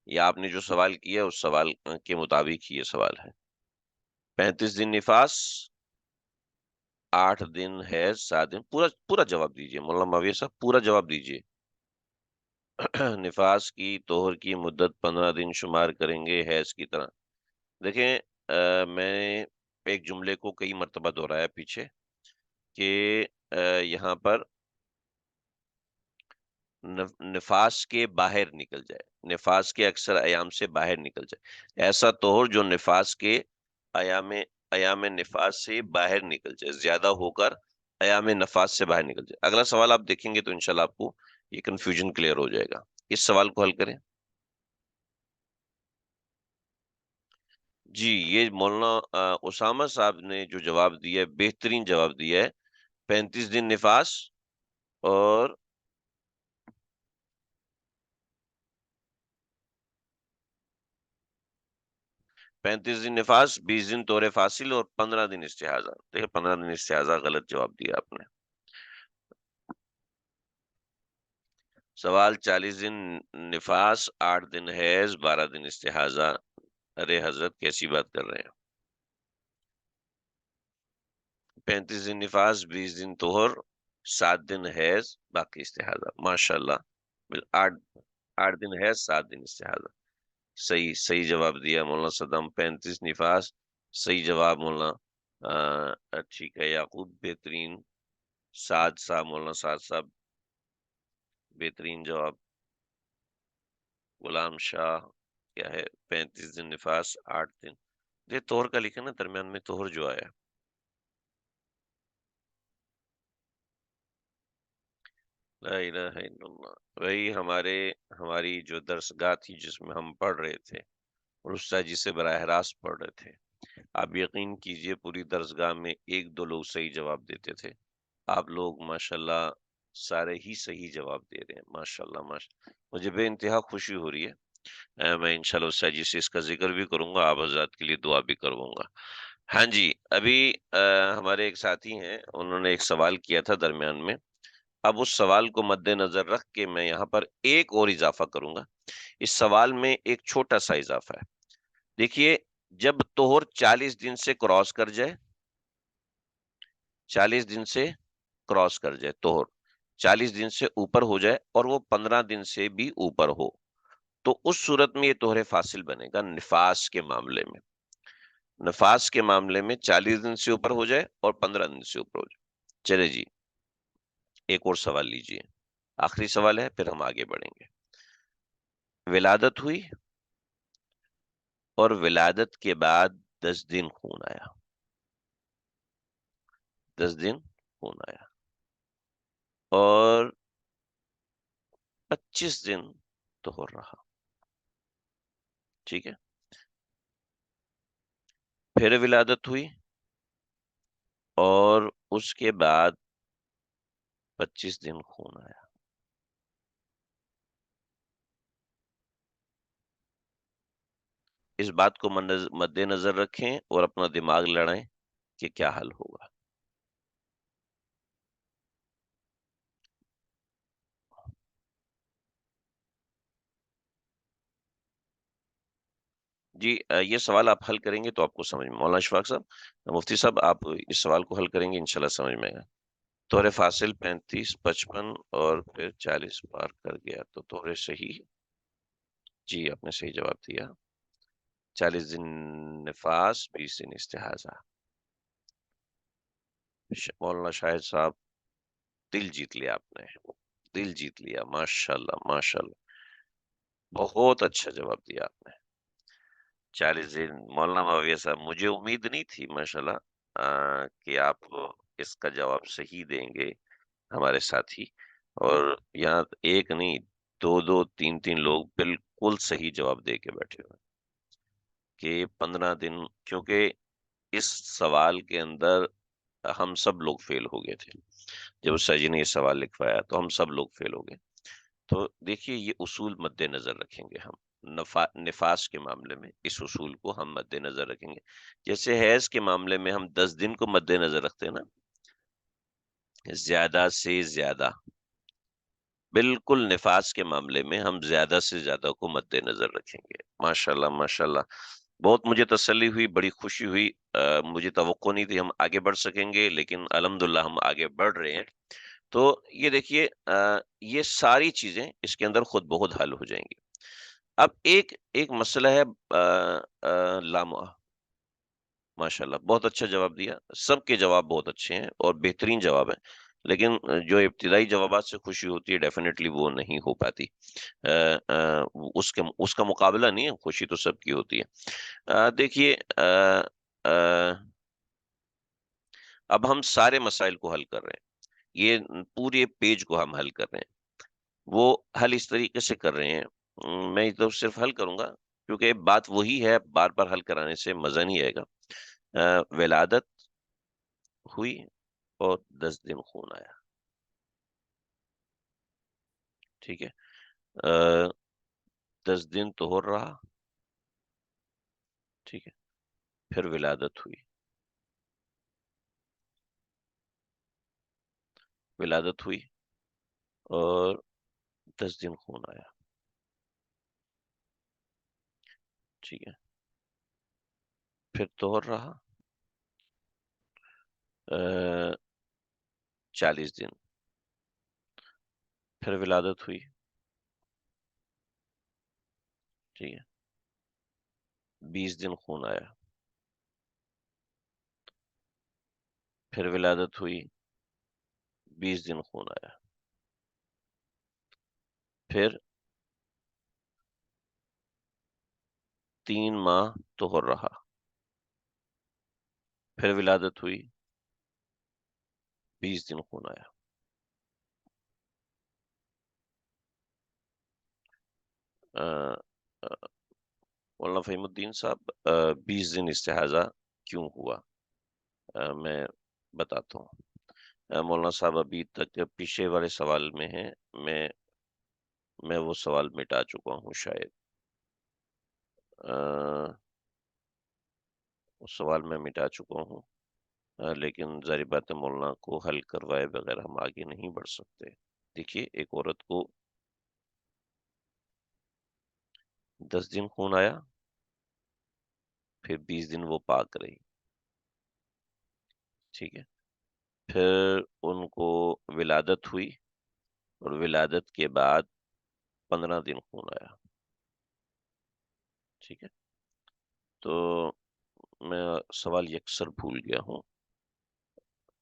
Speaker 1: یا آپ نے جو سوال کیا اس سوال کے مطابق ہی یہ سوال ہے. 35 دن نفاس، 8 دن حیض، 7 دن. پورا پورا جواب دیجئے مولانا معاویہ صاحب، پورا جواب دیجئے. نفاس کی طہر کی مدت 15 دن شمار کریں گے حیض کی طرح. دیکھیں میں نے ایک جملے کو کئی مرتبہ دہرایا پیچھے کہ یہاں پر نفاس کے باہر نکل جائے، نفاس کے اکثر ایام سے باہر نکل جائے، ایسا طہر جو نفاس کے ایام ایام نفاس سے باہر نکل جائے، زیادہ ہو کر ایام نفاس سے باہر نکل جائے. اگلا سوال آپ دیکھیں گے تو انشاءاللہ آپ کو یہ کنفیوژن کلیئر ہو جائے گا. اس سوال کو حل کریں. جی یہ مولانا اسامہ صاحب نے جو جواب دیا ہے بہترین جواب دیا ہے. 35 دن نفاس اور 35 دن نفاس، 20 دن طور فاصل اور 15 دن استحاضہ. دیکھیں 15 دن استحاضہ غلط جواب دیا آپ نے. سوال 40 دن نفاس، 8 دن حیض، 12 دن استحاضہ. ارے حضرت کیسی بات کر رہے ہیں. 35 دن نفاس، 20 دن طہر، 7 دن حیض، باقی استحاضہ. ماشاء اللہ. 8 دن حیض، 7 دن استحاضہ. صحیح صحیح جواب دیا مولانا صدام. 35 نفاس صحیح جواب مولانا. ٹھیک ہے یعقوب بہترین. سعد صاحب، مولانا سعد صاحب بہترین جواب. غلام شاہ کیا ہے 35 دن نفاس 8 دن. یہ توہر کا لکھا نا درمیان میں توہر جو آیا. لا الہ الا اللہ. وہی ہماری جو درسگاہ تھی جس میں ہم پڑھ رہے تھے اور استاد جی سے براہ راست پڑھ رہے تھے. آپ یقین کیجئے پوری درسگاہ میں ایک دو لوگ صحیح جواب دیتے تھے. آپ لوگ ماشاءاللہ سارے ہی صحیح جواب دے رہے ہیں. ماشاءاللہ ماشاءاللہ مجھے بے انتہا خوشی ہو رہی ہے. میں انشاءاللہ استاد جی سے اس کا ذکر بھی کروں گا، آپ حضرات کے لیے دعا بھی کروں گا. ہاں جی ابھی ہمارے ایک ساتھی ہیں، انہوں نے ایک سوال کیا تھا درمیان میں. اب اس سوال کو مد نظر رکھ کے میں یہاں پر ایک اور اضافہ کروں گا. اس سوال میں ایک چھوٹا سا اضافہ ہے. دیکھیے جب طہر 40 دن سے کراس کر جائے، 40 دن سے کراس کر جائے طہر، 40 دن سے اوپر ہو جائے اور وہ 15 دن سے بھی اوپر ہو، تو اس صورت میں یہ طہر فاصل بنے گا. نفاس کے معاملے میں، نفاس کے معاملے میں 40 دن سے اوپر ہو جائے اور 15 دن سے اوپر ہو جائے. چلے جی ایک اور سوال لیجئے، آخری سوال ہے پھر ہم آگے بڑھیں گے. ولادت ہوئی اور ولادت کے بعد 10 دن خون آیا، 10 دن خون آیا اور 25 دن طہر رہا. ٹھیک ہے. پھر ولادت ہوئی اور اس کے بعد 25 دن خون آیا. اس بات کو مد نظر رکھیں اور اپنا دماغ لڑائیں کہ کیا حل ہوگا. جی یہ سوال آپ حل کریں گے تو آپ کو سمجھ میں، مولانا اشفاق صاحب، مفتی صاحب آپ اس سوال کو حل کریں گے انشاءاللہ سمجھ میں آئے گا۔ طور فاصل 35 55 اور پھر 40 پار کر گیا تو طور صحیح، جی آپ نے صحیح جواب دیا، 40 دن نفاس 20 دن استحاضہ۔ مولانا شاہد صاحب دل جیت لیا آپ نے، دل جیت لیا، ماشاءاللہ ماشاءاللہ، بہت اچھا جواب دیا آپ نے، 40 دن۔ مولانا معاویہ صاحب مجھے امید نہیں تھی ماشاءاللہ کہ آپ اس کا جواب صحیح دیں گے ہمارے ساتھی، اور یہاں ایک نہیں، دو دو تین تین لوگ بالکل صحیح جواب دے کے بیٹھے ہوئے کہ 15 دن، کیونکہ اس سوال کے اندر ہم سب لوگ فیل ہو گئے تھے جب سر نے یہ سوال لکھوایا تو ہم سب لوگ فیل ہو گئے۔ تو دیکھیے یہ اصول مد نظر رکھیں گے ہم، نفاس کے معاملے میں اس اصول کو ہم مد نظر رکھیں گے، جیسے حیض کے معاملے میں ہم 10 دن کو مد نظر رکھتے ہیں نا، زیادہ سے زیادہ، بالکل نفاس کے معاملے میں ہم زیادہ سے زیادہ کو مد نظر رکھیں گے۔ ماشاءاللہ ماشاءاللہ، بہت مجھے تسلی ہوئی، بڑی خوشی ہوئی، مجھے توقع نہیں تھی ہم آگے بڑھ سکیں گے، لیکن الحمدللہ ہم آگے بڑھ رہے ہیں۔ تو یہ دیکھیے یہ ساری چیزیں اس کے اندر خود بخود حل ہو جائیں گی۔ اب ایک ایک مسئلہ ہے لامع، ماشاءاللہ بہت اچھا جواب دیا، سب کے جواب بہت اچھے ہیں اور بہترین جواب ہیں، لیکن جو ابتدائی جوابات سے خوشی ہوتی ہے ڈیفینیٹلی وہ نہیں ہو پاتی، اس کا مقابلہ نہیں ہے، خوشی تو سب کی ہوتی ہے۔ دیکھیے اب ہم سارے مسائل کو حل کر رہے ہیں، یہ پورے پیج کو ہم حل کر رہے ہیں، وہ حل اس طریقے سے کر رہے ہیں، میں تو صرف حل کروں گا کیونکہ بات وہی ہے، بار بار حل کرانے سے مزہ نہیں آئے گا۔ ولادت ہوئی اور 10 دن خون آیا، ٹھیک ہے، 10 دن طہور رہا، ٹھیک ہے، پھر ولادت ہوئی، ولادت ہوئی اور 10 دن خون آیا، ٹھیک ہے، پھر طہور رہا 40 دن، پھر ولادت ہوئی، ٹھیک ہے، 20 دن خون آیا، پھر ولادت ہوئی، 20 دن خون آیا، پھر 3 ماہ طہور رہا، پھر ولادت ہوئی، 20 دن خون آیا۔ مولانا فہیم الدین صاحب 20 دن استحاضہ کیوں ہوا؟ میں بتاتا ہوں۔ مولانا صاحب ابھی تک پیچھے والے سوال میں ہیں، میں وہ سوال مٹا چکا ہوں شاید، وہ سوال میں مٹا چکا ہوں، لیکن ظاہر بات ہے مولانا کو حل کروائے بغیر ہم آگے نہیں بڑھ سکتے۔ دیکھیے ایک عورت کو 10 دن خون آیا، پھر 20 دن وہ پاک رہی، ٹھیک ہے، پھر ان کو ولادت ہوئی اور ولادت کے بعد 15 دن خون آیا، ٹھیک ہے، تو میں سوال یکسر بھول گیا ہوں،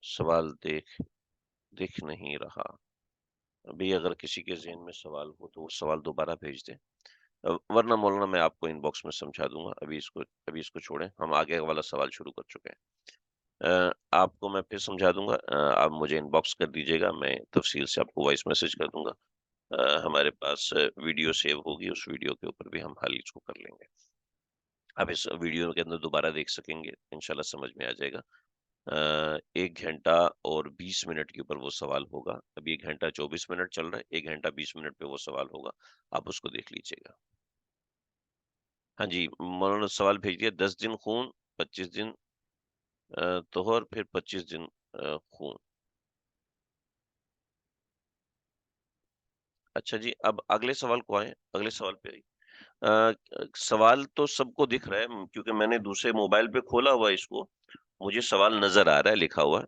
Speaker 1: سوال دیکھ نہیں رہا، ابھی اگر کسی کے ذہن میں سوال ہو تو وہ سوال دوبارہ بھیج دیں، ورنہ مولانا میں آپ کو ان باکس میں سمجھا دوں گا، ابھی اس کو چھوڑیں، ہم آگے والا سوال شروع کر چکے ہیں۔ آپ کو میں پھر سمجھا دوں گا، آپ مجھے ان باکس کر دیجیے گا، میں تفصیل سے آپ کو وائس میسج کر دوں گا، ہمارے پاس ویڈیو سیو ہوگی، اس ویڈیو کے اوپر بھی ہم حل اس کو کر لیں گے، آپ اس ویڈیو کے اندر دوبارہ دیکھ سکیں گے، انشاءاللہ سمجھ میں آ جائے گا۔ 1 گھنٹہ اور 20 منٹ کے اوپر وہ سوال ہوگا، ابھی 1 گھنٹہ 24 منٹ چل رہا ہے، 1 گھنٹہ 20 منٹ پہ وہ سوال ہوگا، آپ اس کو دیکھ لیجیے گا۔ ہاں جی، مولانا نے سوال بھیج دیا، 10 دن خون، 25 دن طہور، پھر 25 دن خون۔ اچھا جی، اب اگلے سوال کو آئیں، اگلے سوال پہ آئیں۔ سوال تو سب کو دکھ رہا ہے کیونکہ میں نے دوسرے موبائل پہ کھولا ہوا ہے اس کو، مجھے سوال نظر آ رہا ہے لکھا ہوا ہے۔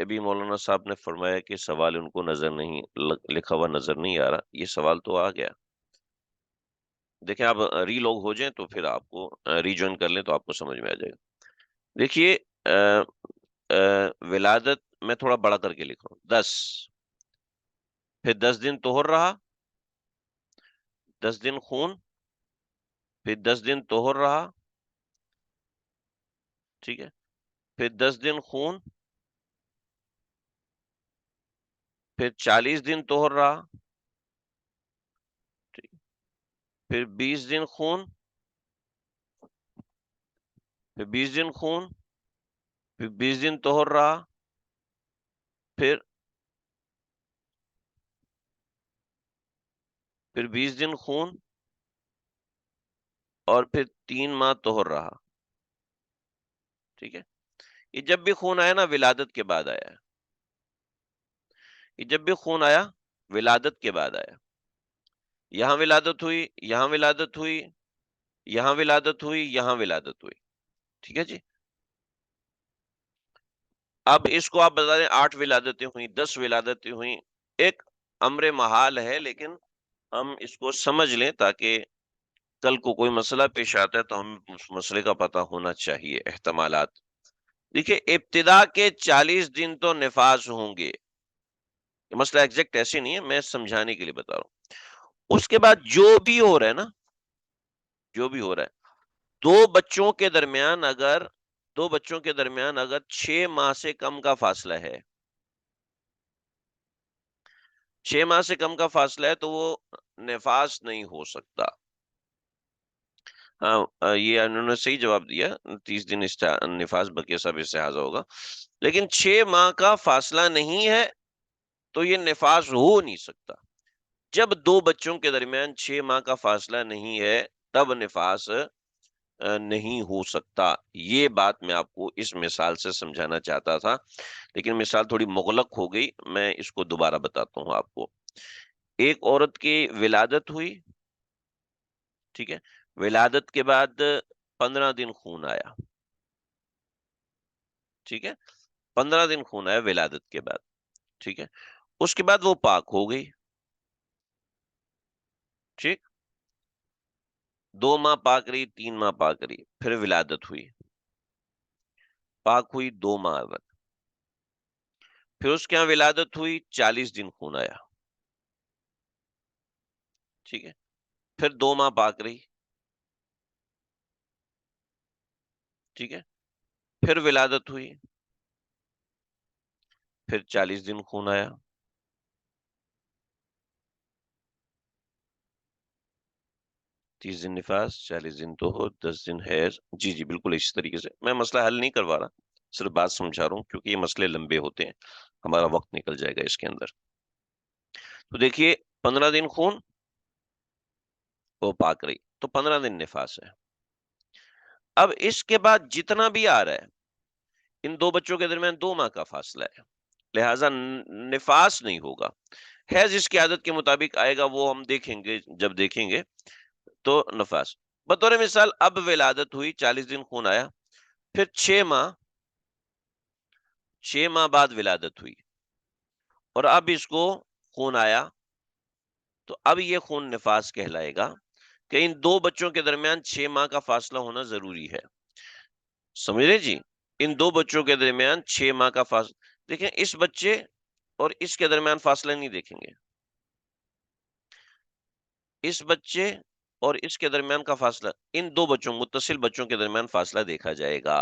Speaker 1: ابھی مولانا صاحب نے فرمایا کہ سوال ان کو نظر نہیں، لکھا ہوا نظر نہیں آ رہا، یہ سوال تو آ گیا۔ دیکھیں آپ ری لوگ ہو جائیں تو پھر آپ کو ری جوائن کر لیں تو آپ کو سمجھ میں آ جائے گا۔ دیکھیے ولادت میں تھوڑا بڑا کر کے لکھ رہا ہوں 10، پھر 10 دن طہر رہا، 10 دن خون، پھر 10 دن طہر رہا، ٹھیک ہے، پھر 10 دن خون، پھر 40 دن طہر رہا، ٹھیک، پھر 20 دن خون، پھر 20 دن خون، پھر 20 دن طہر رہا، پھر 20 دن خون، اور پھر 3 ماہ طہر رہا، ٹھیک ہے۔ یہ جب بھی خون آیا نا ولادت کے بعد آیا ہے، یہ جب بھی خون آیا ولادت کے بعد آیا۔ یہاں ولادت ہوئی، یہاں ولادت ہوئی، یہاں ولادت ہوئی، یہاں ولادت ہوئی، ٹھیک ہے جی۔ اب اس کو آپ بتا دیں 8 ولادتیں ہوئیں، 10 ولادتیں ہوئیں، ایک امر محال ہے، لیکن ہم اس کو سمجھ لیں تاکہ کل کو کوئی مسئلہ پیش آتا ہے تو ہم اس مسئلے کا پتہ ہونا چاہیے، احتمالات۔ دیکھیے ابتدا کے 40 دن تو نفاس ہوں گے، یہ مسئلہ ایگزیکٹ ایسے نہیں ہے، میں سمجھانے کے لیے بتا رہا ہوں۔ اس کے بعد جو بھی ہو رہا ہے نا، جو بھی ہو رہا ہے، دو بچوں کے درمیان اگر 6 ماہ سے کم کا فاصلہ ہے، 6 ماہ سے کم کا فاصلہ ہے تو وہ نفاس نہیں ہو سکتا۔ ہاں یہ انہوں نے صحیح جواب دیا، 30 دن نفاس بقیہ سب استحاضہ ہوگا، لیکن 6 ماہ کا فاصلہ نہیں ہے تو یہ نفاس ہو نہیں سکتا۔ جب دو بچوں کے درمیان 6 ماہ کا فاصلہ نہیں ہے تب نفاس نہیں ہو سکتا۔ یہ بات میں آپ کو اس مثال سے سمجھانا چاہتا تھا، لیکن مثال تھوڑی مغلق ہو گئی، میں اس کو دوبارہ بتاتا ہوں آپ کو۔ ایک عورت کی ولادت ہوئی، ٹھیک ہے، ولادت کے بعد 15 دن خون آیا، ٹھیک ہے، 15 دن خون آیا ولادت کے بعد، ٹھیک ہے، اس کے بعد وہ پاک ہو گئی، ٹھیک، 2 ماہ پاک رہی، 3 ماہ پاک رہی، پھر ولادت ہوئی، پاک ہوئی 2 ماہ بعد، پھر اس کے یہاں ولادت ہوئی، 40 دن خون آیا، ٹھیک ہے، پھر 2 ماہ پاک رہی، ٹھیک ہے، پھر ولادت ہوئی، پھر 40 دن خون آیا، 30 دن نفاس، 40 دن تو ہو، 10 دن حیض۔ جی جی بالکل اسی طریقے سے، میں مسئلہ حل نہیں کروا رہا، صرف بات سمجھا رہا ہوں کیونکہ یہ مسئلے لمبے ہوتے ہیں، ہمارا وقت نکل جائے گا اس کے اندر۔ تو دیکھیے 15 دن خون، وہ پاک رہی، تو 15 دن نفاس ہے۔ اب اس کے بعد جتنا بھی آ رہا ہے، ان دو بچوں کے درمیان 2 ماہ کا فاصلہ ہے، لہذا نفاس نہیں ہوگا۔ حیض اس کی عادت کے مطابق آئے گا، وہ ہم دیکھیں گے جب دیکھیں گے، تو نفاس۔ بطور مثال اب ولادت ہوئی، 40 دن خون آیا، پھر 6 ماہ بعد ولادت ہوئی، اور اب اس کو خون آیا، تو اب یہ خون نفاس کہلائے گا کہ ان دو بچوں کے درمیان 6 ماہ کا فاصلہ ہونا ضروری ہے۔ سمجھ رہے جی؟ ان دو بچوں کے درمیان 6 ماہ کا فاصلہ، دیکھیں اس بچے اور اس کے درمیان فاصلہ نہیں دیکھیں گے، اس بچے اور اس کے درمیان کا فاصلہ، ان دو بچوں متصل بچوں کے درمیان فاصلہ دیکھا جائے گا،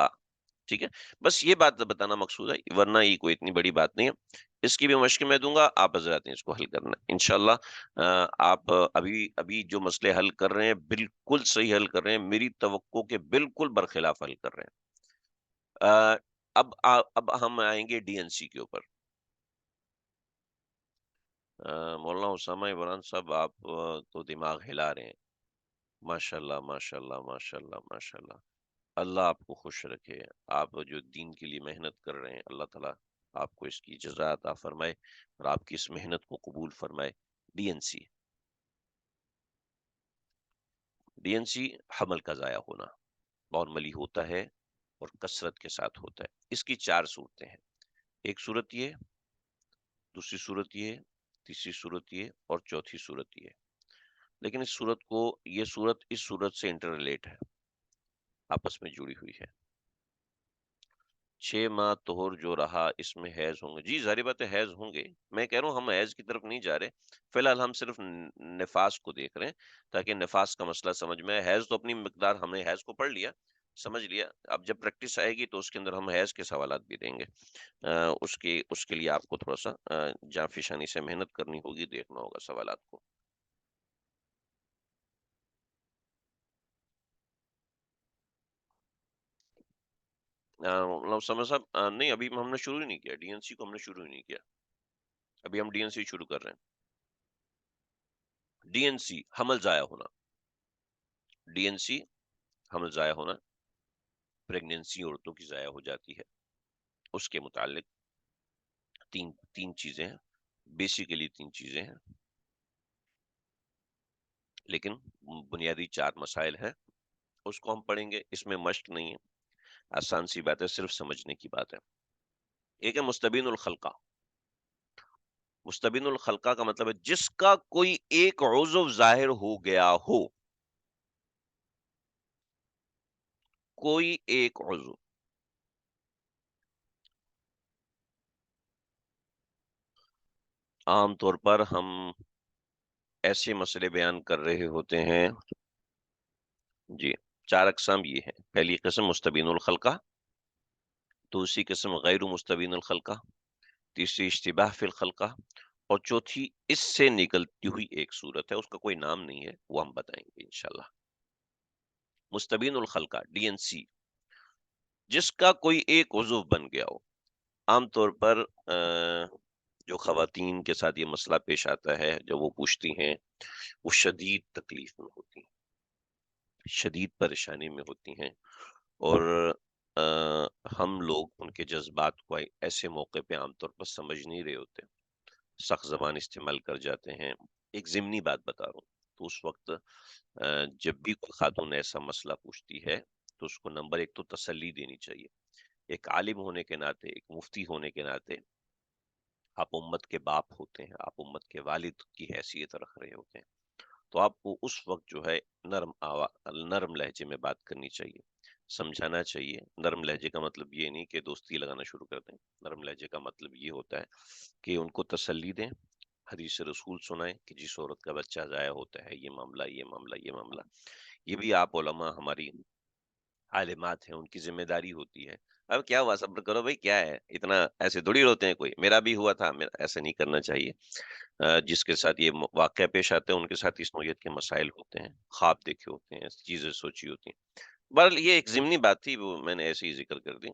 Speaker 1: ٹھیک ہے۔ بس یہ بات بتانا مقصود ہے، ورنہ یہ کوئی اتنی بڑی بات نہیں ہے۔ اس کی بھی مشق میں دوں گا، آپ حضرات نے اس کو حل کرنا ہے انشاءاللہ۔ آپ ابھی جو مسئلے حل کر رہے ہیں بالکل صحیح حل کر رہے ہیں، میری توقع کے بالکل برخلاف حل کر رہے ہیں۔ اب ہم آئیں گے ڈی این سی کے اوپر۔ مولانا اسامہ عمران صاحب آپ تو دماغ ہلا رہے ہیں، ماشاء اللہ ماشاء اللہ ماشاء اللہ ماشاء اللہ، اللہ آپ کو خوش رکھے۔ آپ جو دین کے لیے محنت کر رہے ہیں، اللہ تعالیٰ آپ کو اس کی جزا عطا فرمائے اور آپ کی اس محنت کو قبول فرمائے۔ D N C D N C حمل کا ضائع ہونا نارملی ہوتا ہے اور کثرت کے ساتھ ہوتا ہے. اس کی 4 صورتیں ہیں. ایک صورت یہ، دوسری صورت یہ، تیسری صورت یہ اور چوتھی صورت یہ. لیکن یہ صورت اس صورت سے انٹر ریلیٹ ہے، آپس میں جڑی ہوئی ہے. 6 ماہ طہر جو رہا اس میں حیض ہوں گے. جی ظاہر بات ہے حیض ہوں گے. میں کہہ رہا ہوں ہم حیض کی طرف نہیں جا رہے، فی الحال ہم صرف نفاس کو دیکھ رہے ہیں تاکہ نفاس کا مسئلہ سمجھ میں آئے. حیض تو اپنی مقدار، ہم نے حیض کو پڑھ لیا، سمجھ لیا. اب جب پریکٹس آئے گی تو اس کے اندر ہم حیض کے سوالات بھی دیں گے. اس کے لیے آپ کو تھوڑا سا جاں فشانی سے محنت کرنی ہوگی، دیکھنا ہوگا سوالات کو. سمجھ صاحب نہیں، ابھی ہم نے شروع ہی نہیں کیا. ڈی این سی کو ہم نے شروع ہی نہیں کیا. ابھی ہم ڈی این سی شروع کر رہے ہیں. ڈی این سی حمل ضائع ہونا. ڈی این سی حمل ضائع ہونا، پریگنینسی عورتوں کی ضائع ہو جاتی ہے. اس کے متعلق تین چیزیں ہیں، بیسیکلی 3 چیزیں ہیں، لیکن بنیادی 4 مسائل ہیں. اس کو ہم پڑھیں گے. اس میں مشق نہیں ہے، آسان سی بات ہے، صرف سمجھنے کی بات ہے. ایک ہے مستبین الخلقہ. مستبین الخلقہ کا مطلب ہے جس کا کوئی ایک عضو ظاہر ہو گیا ہو. کوئی ایک عضو. عام طور پر ہم ایسے مسئلے بیان کر رہے ہوتے ہیں. جی 4 اقسام یہ ہیں. پہلی قسم مستبین الخلقہ، دوسری قسم غیر مستبین الخلقہ، تیسری اشتباہ فی الخلقہ، اور چوتھی اس سے نکلتی ہوئی ایک صورت ہے، اس کا کوئی نام نہیں ہے، وہ ہم بتائیں گے انشاءاللہ. مستبین الخلقہ ڈی این سی، جس کا کوئی ایک عضو بن گیا ہو. عام طور پر جو خواتین کے ساتھ یہ مسئلہ پیش آتا ہے جب وہ پوچھتی ہیں، وہ شدید تکلیف میں ہوتی ہیں، شدید پریشانی میں ہوتی ہیں، اور ہم لوگ ان کے جذبات کو ایسے موقع پہ عام طور پر سمجھ نہیں رہے ہوتے، سخت زبان استعمال کر جاتے ہیں. ایک ضمنی بات بتا رہا ہوں. تو اس وقت جب بھی کوئی خاتون ایسا مسئلہ پوچھتی ہے تو اس کو نمبر 1 تو تسلی دینی چاہیے. ایک عالم ہونے کے ناطے، ایک مفتی ہونے کے ناطے، آپ امت کے باپ ہوتے ہیں، آپ امت کے والد کی حیثیت رکھ رہے ہوتے ہیں، تو آپ کو اس وقت جو ہے نرم لہجے میں بات کرنی چاہیے، سمجھانا چاہیے. نرم لہجے کا مطلب یہ نہیں کہ دوستی لگانا شروع کر دیں. نرم لہجے کا مطلب یہ ہوتا ہے کہ ان کو تسلی دیں، حدیث رسول سنائیں کہ جس عورت کا بچہ ضائع ہوتا ہے، یہ معاملہ یہ معاملہ یہ معاملہ. یہ بھی آپ علماء، ہماری عالمات ہیں، ان کی ذمہ داری ہوتی ہے. اب کیا ہوا، صبر کرو بھائی، کیا ہے اتنا، ایسے تھوڑی ہوتے ہیں. کوئی میرا بھی ہوا تھا، ایسا نہیں کرنا چاہیے. جس کے ساتھ یہ واقعہ پیش آتے ہیں ان کے ساتھ اس نوعیت کے مسائل ہوتے ہیں، خواب دیکھے ہوتے ہیں، چیزیں سوچی ہوتی ہیں. بہرحال یہ ایک ضمنی بات تھی، وہ میں نے ایسے ہی ذکر کر دی.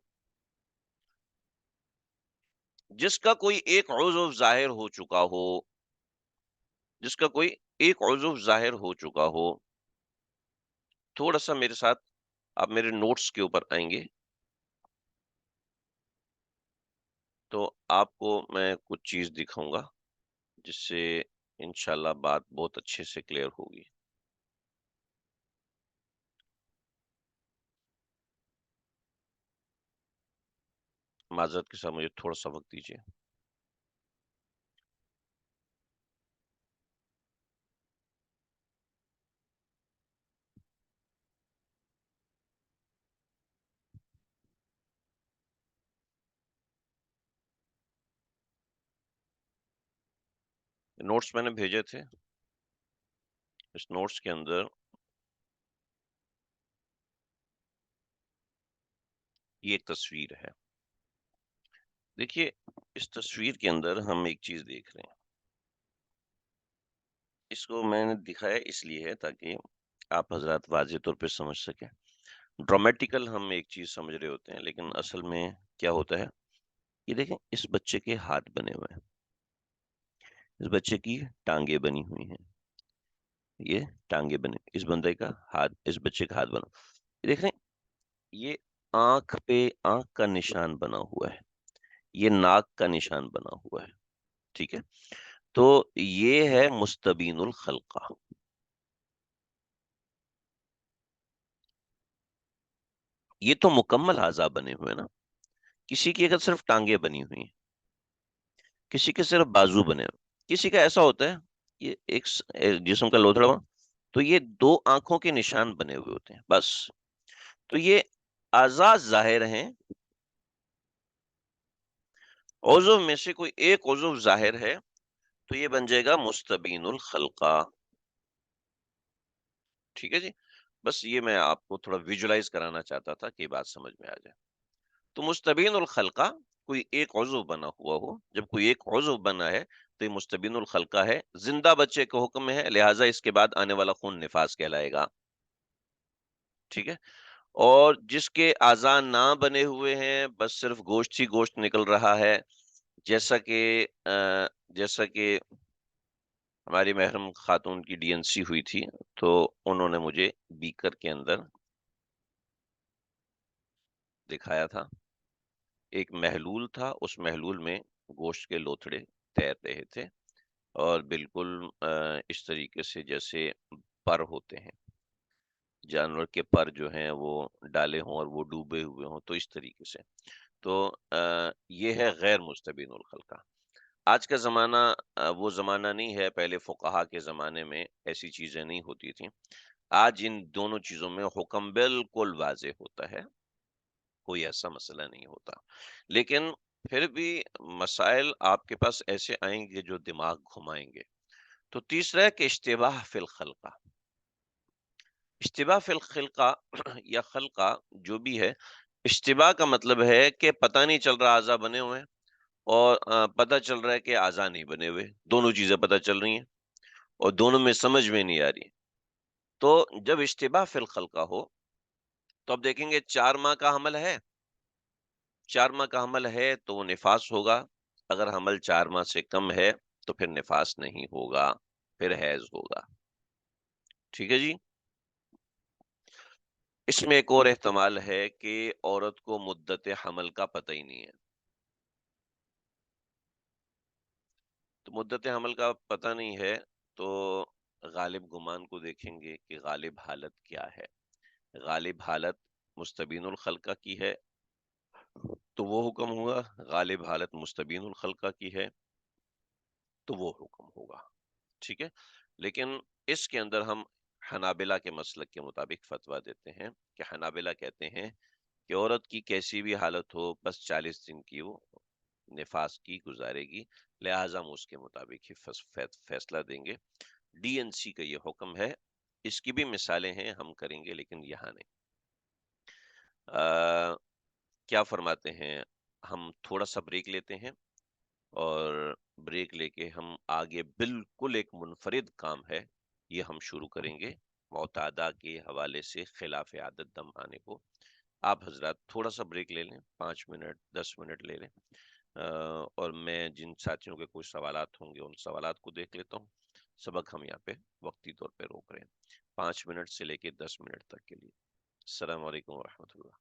Speaker 1: جس کا کوئی ایک عضو ظاہر ہو چکا ہو، جس کا کوئی ایک عضو ظاہر ہو چکا ہو. تھوڑا سا میرے ساتھ آپ میرے نوٹس کے اوپر آئیں گے تو آپ کو میں کچھ چیز دکھاؤں گا جس سے انشاءاللہ بات بہت اچھے سے کلیئر ہوگی. معذرت کے ساتھ مجھے تھوڑا سا وقت دیجیے. نوٹس میں نے بھیجے تھے، اس نوٹس کے اندر یہ ایک تصویر ہے. دیکھیے اس تصویر کے اندر ہم ایک چیز دیکھ رہے ہیں. اس کو میں نے دکھایا اس لیے ہے تاکہ آپ حضرات واضح طور پہ سمجھ سکیں. ڈرامیٹیکل ہم ایک چیز سمجھ رہے ہوتے ہیں، لیکن اصل میں کیا ہوتا ہے. یہ دیکھیں اس بچے کے ہاتھ بنے ہوئے ہیں، اس بچے کی ٹانگیں بنی ہوئی ہیں، یہ ٹانگیں بنے، اس بندے کا ہاتھ، اس بچے کا ہاتھ بنا. یہ دیکھ رہے ہیں، یہ آنکھ پہ آنکھ کا نشان بنا ہوا ہے، یہ ناک کا نشان بنا ہوا ہے. ٹھیک ہے، تو یہ ہے مستبین الخلقہ. یہ تو مکمل اعضاء بنے ہوئے نا. کسی کی اگر صرف ٹانگیں بنی ہوئی ہیں، کسی کے صرف بازو بنے ہوئے، کسی کا ایسا ہوتا ہے یہ ایک جسم کا لوتھڑا، تو یہ 2 آنکھوں کے نشان بنے ہوئے ہوتے ہیں بس. تو یہ اعضاء ظاہر ہیں. عضو میں سے کوئی ایک عضو ظاہر ہے تو یہ بن جائے گا مستبین الخلقہ. ٹھیک ہے جی. بس یہ میں آپ کو تھوڑا ویژولائز کرانا چاہتا تھا کہ یہ بات سمجھ میں آ جائے. تو مستبین الخلقہ کوئی ایک عضو بنا ہوا ہو. جب کوئی ایک عضو بنا ہے تو یہ مستبین الخلقہ ہے. زندہ بچے کا حکم ہے، لہٰذا اس کے بعد آنے والا خون نفاس کہلائے گا. ٹھیک ہے. اور جس کے اعضاء نہ بنے ہوئے ہیں، بس صرف گوشت ہی گوشت نکل رہا ہے، جیسا کہ ہماری محرم خاتون کی ڈی این سی ہوئی تھی، تو انہوں نے مجھے بیکر کے اندر دکھایا تھا. ایک محلول تھا، اس محلول میں گوشت کے لوتھڑے تیر رہے تھے، اور بالکل اس طریقے سے جیسے پر ہوتے ہیں، جانور کے پر جو ہیں وہ ڈالے ہوں اور وہ ڈوبے ہوئے ہوں، تو اس طریقے سے. تو یہ ہے غیر مستبین الخلقہ. آج کا زمانہ وہ زمانہ نہیں ہے. پہلے فقہا کے زمانے میں ایسی چیزیں نہیں ہوتی تھیں. آج ان دونوں چیزوں میں حکم بالکل واضح ہوتا ہے، کوئی ایسا مسئلہ نہیں ہوتا. لیکن پھر بھی مسائل آپ کے پاس ایسے آئیں گے جو دماغ گھمائیں گے. تو تیسرا ہے کہ اشتباہ فی الخلقہ. اشتباہ فی الخلقہ یا خلقہ جو بھی ہے، اشتباہ کا مطلب ہے کہ پتہ نہیں چل رہا اعضاء بنے ہوئے ہیں، اور پتہ چل رہا ہے کہ اعضاء نہیں بنے ہوئے. دونوں چیزیں پتہ چل رہی ہیں اور دونوں میں سمجھ میں نہیں آ رہی. تو جب اشتباہ فی الخلقہ ہو تو اب دیکھیں گے 4 ماہ کا حمل ہے. 4 ماہ کا حمل ہے تو وہ نفاس ہوگا. اگر حمل 4 ماہ سے کم ہے تو پھر نفاس نہیں ہوگا، پھر حیض ہوگا. ٹھیک ہے جی. اس میں ایک اور احتمال ہے کہ عورت کو مدت حمل کا پتہ ہی نہیں ہے. تو مدت حمل کا پتہ نہیں ہے تو غالب گمان کو دیکھیں گے کہ غالب حالت کیا ہے. غالب حالت مستبین الخلقہ کی ہے تو وہ حکم ہوگا. غالب حالت مستبین الخلقہ کی ہے تو وہ حکم ہوگا. ٹھیک ہے. لیکن اس کے اندر ہم حنابلہ کے مسلک کے مطابق فتویٰ دیتے ہیں کہ حنابلہ کہتے ہیں کہ عورت کی کیسی بھی حالت ہو، بس 40 دن کی وہ نفاس کی گزارے گی، لہٰذا ہم اس کے مطابق ہی فیصلہ دیں گے. ڈی این سی کا یہ حکم ہے. اس کی بھی مثالیں ہیں، ہم کریں گے لیکن یہاں نہیں. کیا فرماتے ہیں، ہم تھوڑا سا بریک لیتے ہیں، اور بریک لے کے ہم آگے بالکل ایک منفرد کام ہے، یہ ہم شروع کریں گے معتادہ کے حوالے سے خلاف عادت دم آنے کو. آپ حضرات تھوڑا سا بریک لے لیں، 5 منٹ 10 منٹ لے لیں، اور میں جن ساتھیوں کے کوئی سوالات ہوں گے ان سوالات کو دیکھ لیتا ہوں. سبق ہم یہاں پہ وقتی طور پہ روک رہے ہیں 5 منٹ سے لے کے 10 منٹ تک کے لیے. السلام علیکم ورحمۃ اللہ.